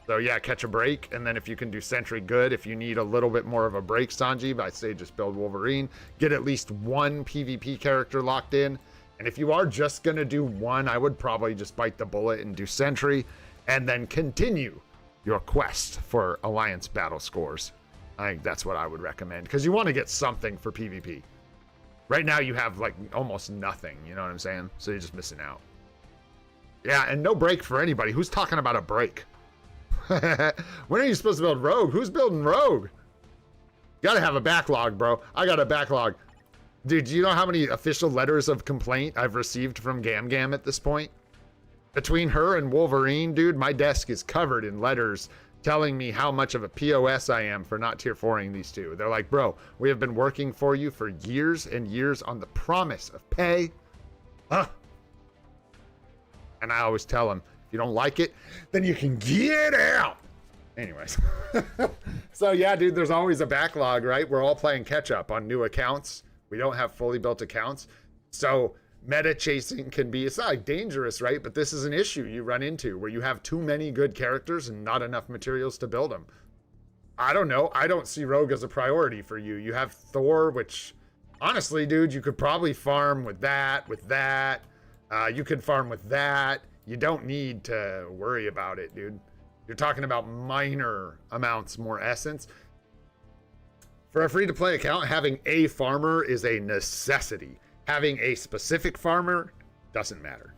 So yeah, catch a break, and then if you can do Sentry, good. If you need a little bit more of a break, Sanjeev, I say just build Wolverine. Get at least one PvP character locked in. And if you are just going to do one, I would probably just bite the bullet and do Sentry, and then continue your quest for Alliance battle scores. I think that's what I would recommend, because you want to get something for PvP. Right now you have like almost nothing, you know what I'm saying? So you're just missing out. Yeah, and no break for anybody. Who's talking about a break? When are you supposed to build Rogue? Who's building Rogue? Gotta have a backlog, bro. I got a backlog. Dude, do you know how many official letters of complaint I've received from Gam Gam at this point? Between her and Wolverine, dude, my desk is covered in letters telling me how much of a POS I am for not tier 4ing these two. They're like, bro, we have been working for you for years and years on the promise of pay. And I always tell them, if you don't like it, then you can get out. Anyways. So yeah, dude, there's always a backlog, right? We're all playing catch up on new accounts. We don't have fully built accounts. So meta chasing can be, it's not like dangerous, right? But this is an issue you run into where you have too many good characters and not enough materials to build them. I don't know. I don't see Rogue as a priority for you. You have Thor, which honestly, dude, you could probably farm with that, you could farm with that. You don't need to worry about it, dude. You're talking about minor amounts more essence. For a free-to-play account, having a farmer is a necessity. Having a specific farmer doesn't matter.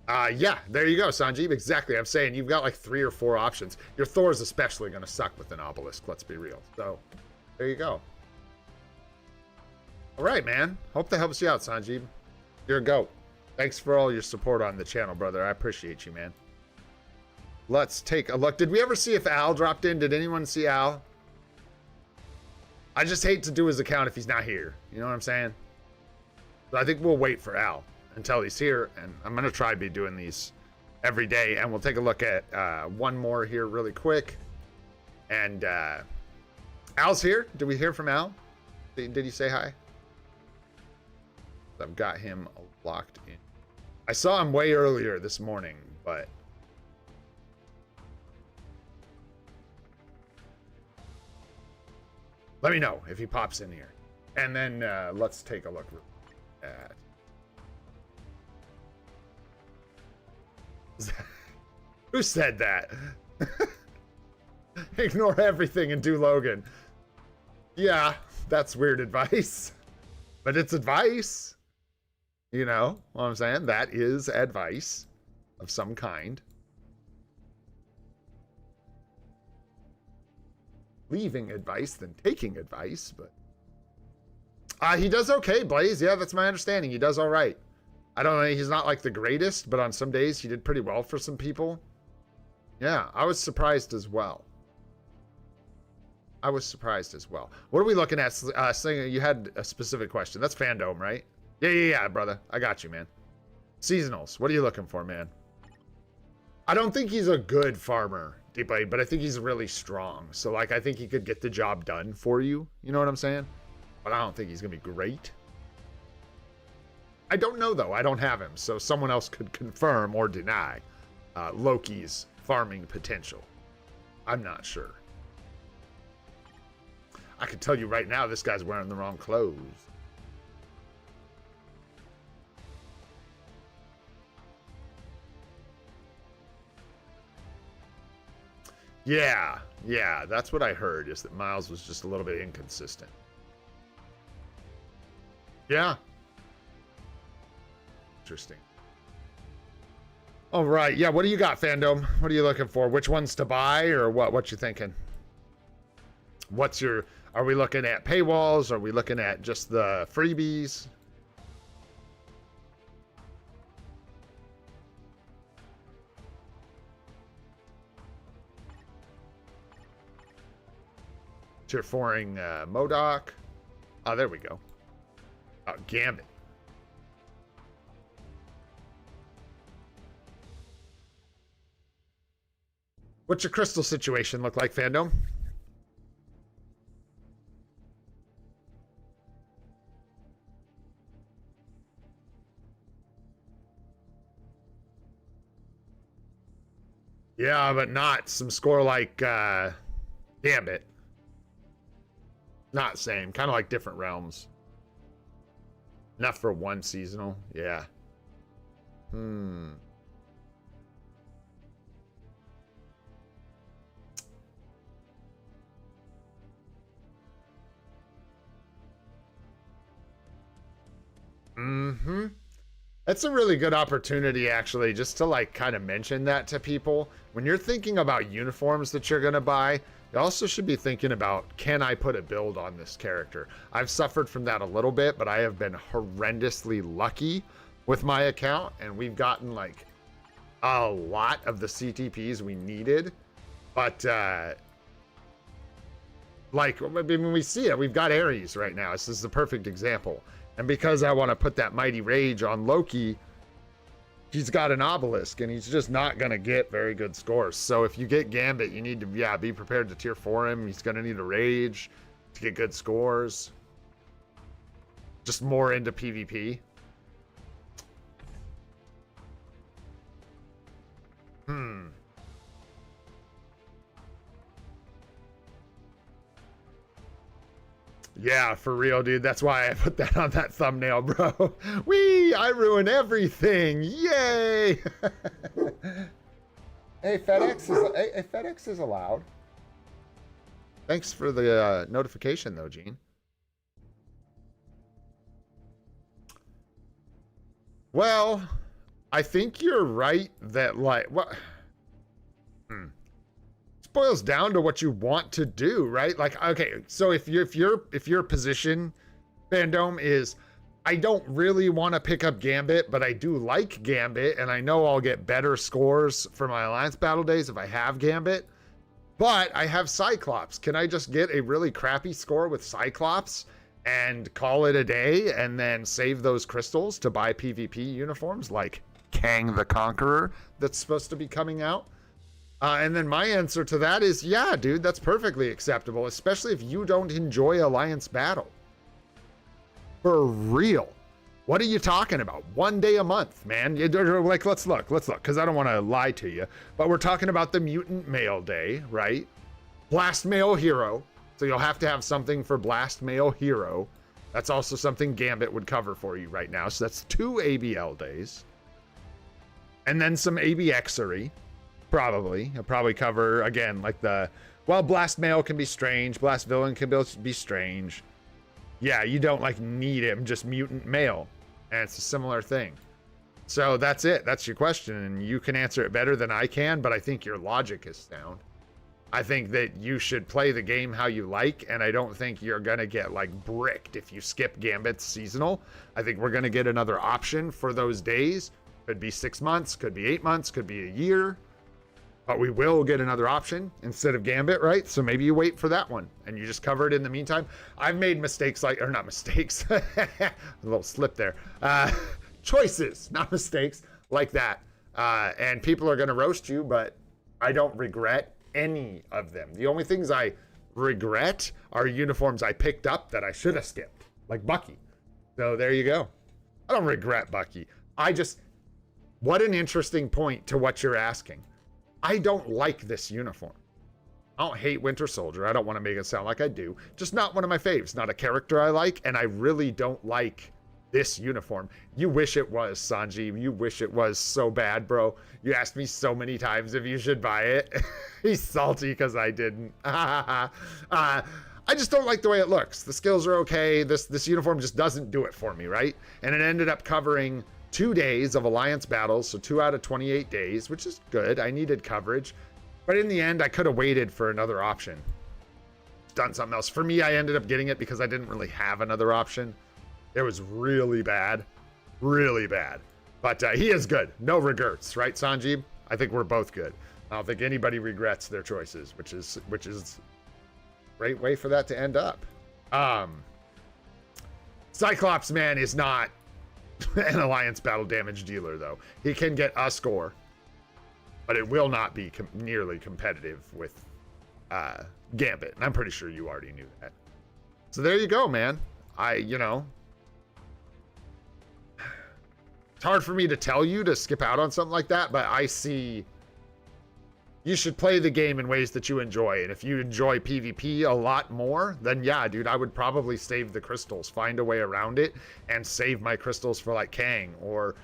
Yeah, there you go, Sanjeev. Exactly. I'm saying you've got like 3 or 4 options. Your Thor's especially going to suck with an obelisk, let's be real. So, there you go. All right, man. Hope that helps you out, Sanjeev. You're a goat. Thanks for all your support on the channel, brother. I appreciate you, man. Let's take a look. Did we ever see if Al dropped in? Did anyone see Al? I just hate to do his account if he's not here. You know what I'm saying? So I think we'll wait for Al until he's here, and I'm going to try to be doing these every day, and we'll take a look at one more here really quick. And Al's here. Did we hear from Al? Did he say hi? I've got him locked in. I saw him way earlier this morning, but Let me know if he pops in here. And then let's take a look at... Who said that? Ignore everything and do Logan. Yeah, that's weird advice. But it's advice. You know what I'm saying? That is advice of some kind. Leaving advice than taking advice, but... he does okay, Blaze. Yeah, that's my understanding. He does all right. I don't know. He's not like the greatest, but on some days he did pretty well for some people. Yeah, I was surprised as well. I was surprised as well. What are we looking at? Saying you had a specific question. That's Fandom, right? Yeah, brother. I got you, man. Seasonals. What are you looking for, man? I don't think he's a good farmer, Deepay, but I think he's really strong. So, like, I think he could get the job done for you. You know what I'm saying? But I don't think he's going to be great. I don't know, though. I don't have him. So someone else could confirm or deny Loki's farming potential. I'm not sure. I can tell you right now, this guy's wearing the wrong clothes. Yeah, that's what I heard, is that Miles was just a little bit inconsistent. Yeah. Interesting. All right, yeah, what do you got, Fandom? What are you looking for? Which ones to buy, or what you thinking? What's your... Are we looking at paywalls? Are we looking at just the freebies? Tier 4ing Modok. Oh, there we go. Oh, Gambit. What's your crystal situation look like, Fandom? Yeah, but not some score like Gambit. Not same. Kind of like different realms. Enough for one seasonal. Yeah. That's a really good opportunity, actually, just to like kind of mention that to people. When you're thinking about uniforms that you're going to buy, you also should be thinking about, can I put a build on this character? I've suffered from that a little bit, but I have been horrendously lucky with my account, and we've gotten like a lot of the CTPs we needed. But like, I mean, we see it. We've got Ares right now. This is the perfect example. And because I want to put that Mighty Rage on Loki, he's got an obelisk, and he's just not going to get very good scores. So if you get Gambit, you need to, be prepared to tier 4 him. He's going to need a Rage to get good scores. Just more into PvP. Yeah, for real, dude. That's why I put that on that thumbnail, bro. I ruin everything. Yay! Hey, FedEx is allowed. Thanks for the notification, though, Gene. Well, I think you're right that, like, what? Boils down to what you want to do, right? Like, okay, so if your position, Fandom, is I don't really want to pick up Gambit, but I do like Gambit, and I know I'll get better scores for my Alliance battle days if I have Gambit, but I have Cyclops. Can I just get a really crappy score with Cyclops and call it a day, and then save those crystals to buy PvP uniforms like Kang the Conqueror that's supposed to be coming out? And then my answer to that is, yeah, dude, that's perfectly acceptable, especially if you don't enjoy Alliance battle. For real. What are you talking about? 1 day a month, man. Like, let's look, because I don't want to lie to you. But we're talking about the Mutant Mail Day, right? Blast Mail Hero, So you'll have to have something for Blast Male Hero. That's also something Gambit would cover for you right now. So that's 2 ABL days. And then some ABXery, probably. He'll probably cover, again, like the... Well, Blast Male can be strange. Blast Villain can be strange. Yeah, you don't, like, need him. Just Mutant Male. And it's a similar thing. So that's it. That's your question. And you can answer it better than I can, but I think your logic is sound. I think that you should play the game how you like, and I don't think you're going to get, like, bricked if you skip Gambit's seasonal. I think we're going to get another option for those days. Could be 6 months, could be 8 months, could be a year. But we will get another option instead of Gambit, right? So maybe you wait for that one, and you just cover it in the meantime. I've made mistakes like, or not mistakes, a little slip there. Choices, not mistakes, like that. And people are going to roast you, but I don't regret any of them. The only things I regret are uniforms I picked up that I should have skipped, like Bucky. So there you go. I don't regret Bucky. What an interesting point to what you're asking. I don't like this uniform. I don't hate Winter Soldier. I don't want to make it sound like I do. Just not one of my faves. Not a character I like, and I really don't like this uniform. You wish it was, Sanjeev. You wish it was so bad, bro. You asked me so many times if you should buy it. He's salty because I didn't. I just don't like the way it looks. The skills are okay. This uniform just doesn't do it for me, right? And it ended up covering 2 days of Alliance battles, so 2 out of 28 days, which is good. I needed coverage. But in the end, I could have waited for another option. Done something else. For me, I ended up getting it because I didn't really have another option. It was really bad. Really bad. But he is good. No regrets, right, Sanjeev? I think we're both good. I don't think anybody regrets their choices, which is a great way for that to end up. Cyclops, man, is not an Alliance battle damage dealer, though. He can get a score, but it will not be nearly competitive with Gambit. And I'm pretty sure you already knew that. So there you go, man. It's hard for me to tell you to skip out on something like that, but I see you should play the game in ways that you enjoy. And if you enjoy PvP a lot more, then yeah, dude, I would probably save the crystals, find a way around it, and save my crystals for like Kang. Or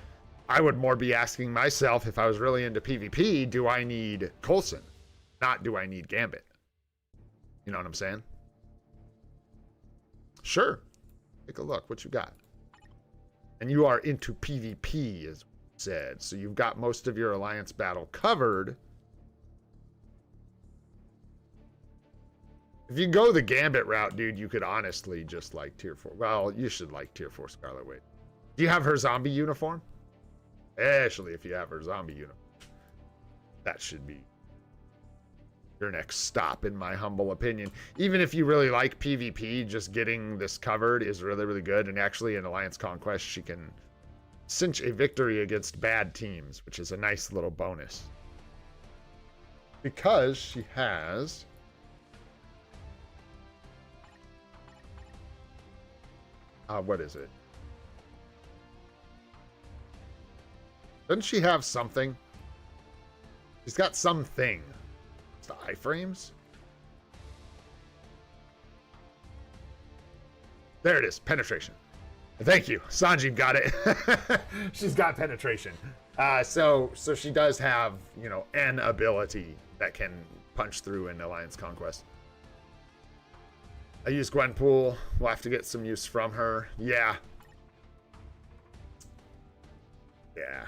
I would more be asking myself, if I was really into PvP, do I need Coulson? Not do I need Gambit? You know what I'm saying? Sure. Take a look. What you got? And you are into PvP, as said. So you've got most of your Alliance battle covered. If you go the Gambit route, dude, you could honestly just like tier 4. Well, you should like tier 4 Scarlet Witch. Do you have her zombie uniform? Actually, if you have her zombie uniform, that should be your next stop, in my humble opinion. Even if you really like PvP, just getting this covered is really, really good. And actually, in Alliance Conquest, she can cinch a victory against bad teams, which is a nice little bonus. Because she has... what is it? Doesn't she have something? She's got something. It's the iframes? There it is. Penetration. Thank you. Sanjeev got it. She's got penetration. So she does have, you know, an ability that can punch through in Alliance Conquest. I use Gwenpool. We'll have to get some use from her. Yeah. Yeah.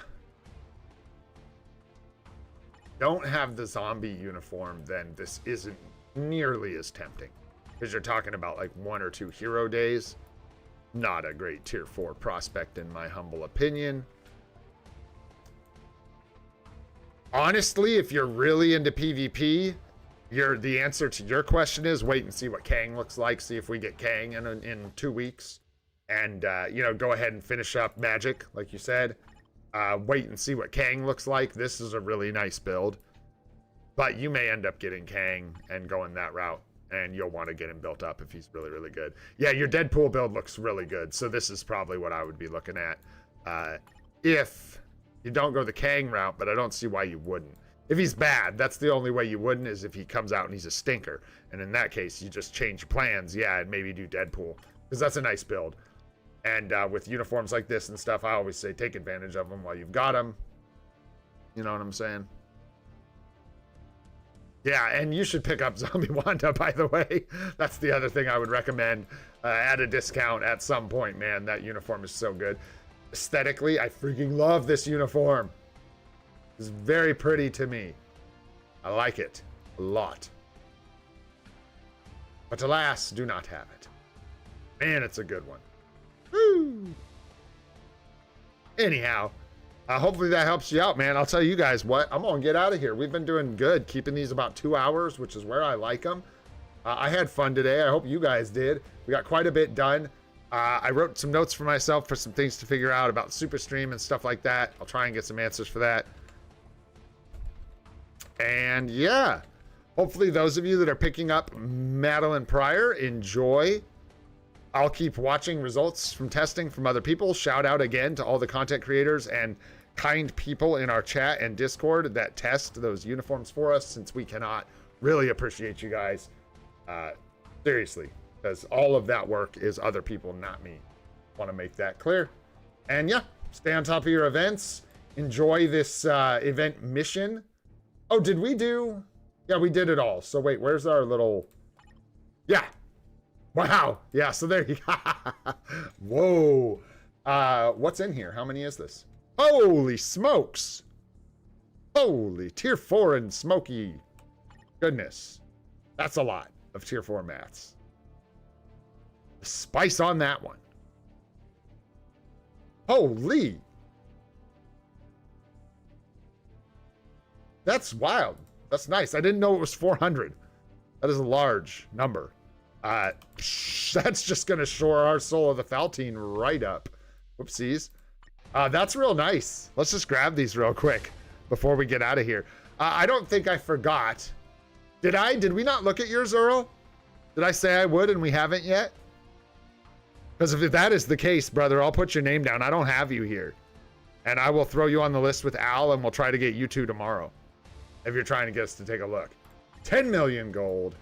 Don't have the zombie uniform, then this isn't nearly as tempting. Because you're talking about like 1 or 2 hero days. Not a great tier 4 prospect in my humble opinion. Honestly, if you're really into PvP, the answer to your question is wait and see what Kang looks like. See if we get Kang in 2 weeks. And, you know, go ahead and finish up Magic, like you said. Wait and see what Kang looks like. This is a really nice build. But you may end up getting Kang and going that route. And you'll want to get him built up if he's really, really good. Yeah, your Deadpool build looks really good. So this is probably what I would be looking at. If you don't go the Kang route, but I don't see why you wouldn't. If he's bad, that's the only way you wouldn't, is if he comes out and he's a stinker. And in that case, you just change your plans. Yeah, and maybe do Deadpool, because that's a nice build. And with uniforms like this and stuff, I always say take advantage of them while you've got them. You know what I'm saying? Yeah, and you should pick up Zombie Wanda, by the way. That's the other thing I would recommend at a discount at some point, man. That uniform is so good. Aesthetically, I freaking love this uniform. It's very pretty to me. I like it a lot. But alas, do not have it. Man, it's a good one. Woo! Anyhow, hopefully that helps you out, man. I'll tell you guys what, I'm gonna get out of here. We've been doing good, keeping these about 2 hours, which is where I like them. I had fun today. I hope you guys did. We got quite a bit done. I wrote some notes for myself for some things to figure out about Super Stream and stuff like that. I'll try and get some answers for that. And yeah, hopefully those of you that are picking up Madelyn Pryor, enjoy. I'll keep watching results from testing from other people. Shout out again to all the content creators and kind people in our chat and Discord that test those uniforms for us, since we cannot. Really appreciate you guys. Seriously, because all of that work is other people, not me. Want to make that clear. And yeah, stay on top of your events. Enjoy this event mission. Oh, did we do? Yeah, we did it all. So wait, where's our little... Yeah. Wow. Yeah, so there you go. Whoa. What's in here? How many is this? Holy smokes. Holy tier 4 and smoky goodness. That's a lot of tier 4 mats. The spice on that one. Holy. That's wild. That's nice. I didn't know it was 400. That is a large number. That's just going to shore our Soul of the Faltine right up. Whoopsies. That's real nice. Let's just grab these real quick before we get out of here. I don't think I forgot. Did I? Did we not look at yours, Earl? Did I say I would and we haven't yet? Because if that is the case, brother, I'll put your name down. I don't have you here. And I will throw you on the list with Al, and we'll try to get you two tomorrow. If you're trying to get us to take a look. 10 million gold.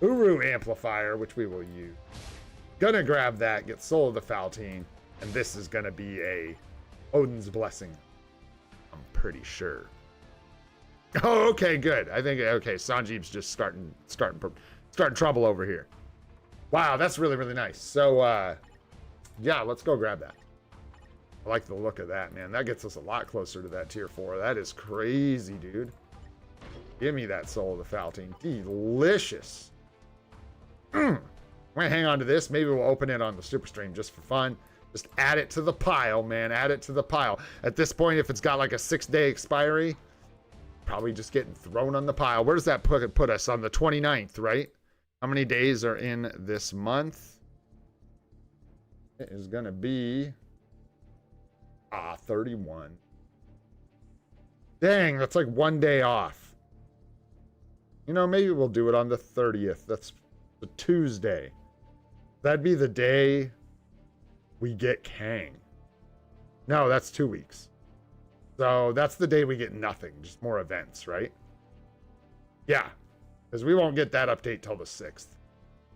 Uru amplifier, which we will use. Gonna grab that, get Soul of the Faltine, and this is gonna be a Odin's Blessing. I'm pretty sure. Oh, okay, good. I think, okay, Sanjeev's just starting trouble over here. Wow, that's really, really nice. So, yeah, let's go grab that. I like the look of that, man. That gets us a lot closer to that tier 4. That is crazy, dude. Give me that Soul of the Faltine. Delicious. I'm gonna hang on to this. Maybe we'll open it on the super stream just for fun. Just add it to the pile, man. Add it to the pile. At this point, if it's got like a 6-day expiry, probably just getting thrown on the pile. Where does that put us? On the 29th, right? How many days are in this month? It is gonna be 31. Dang, that's like 1 day off. You know, maybe we'll do it on the 30th. That's the Tuesday. That'd be the day we get Kang. No, that's 2 weeks. So that's the day we get nothing, just more events, right? Yeah, because we won't get that update till the 6th.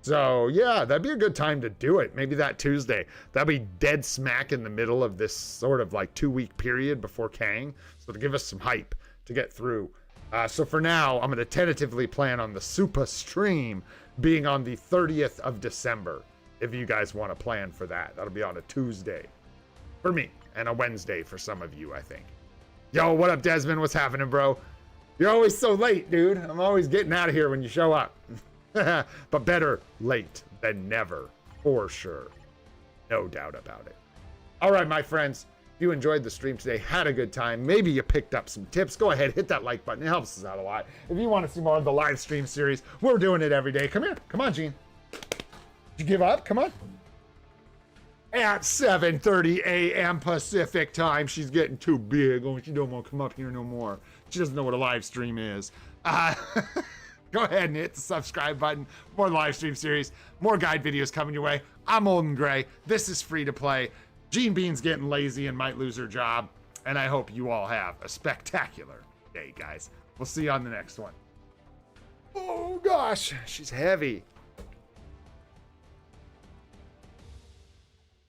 So yeah, that'd be a good time to do it. Maybe that Tuesday. That'd be dead smack in the middle of this sort of like 2-week period before Kang. So to give us some hype to get through. So for now, I'm going to tentatively plan on the Super stream being on the 30th of December. If you guys want to plan for that. That'll be on a Tuesday for me and a Wednesday for some of you, I think. Yo, what up, Desmond? What's happening, bro? You're always so late, dude. I'm always getting out of here when you show up. But better late than never, for sure. No doubt about it. All right, my friends. If you enjoyed the stream today, had a good time, maybe you picked up some tips, go ahead, hit that like button. It helps us out a lot. If you want to see more of the live stream series, we're doing it every day. Come here. Come on, Gene. Did you give up? Come on. At 7:30 a.m. Pacific time. She's getting too big. Oh, she don't want to come up here no more. She doesn't know what a live stream is. Go ahead and hit the subscribe button. More live stream series, more guide videos coming your way. I'm Olden Gray. This is Free to Play. Gene Bean's getting lazy and might lose her job. And I hope you all have a spectacular day, guys. We'll see you on the next one. Oh, gosh. She's heavy.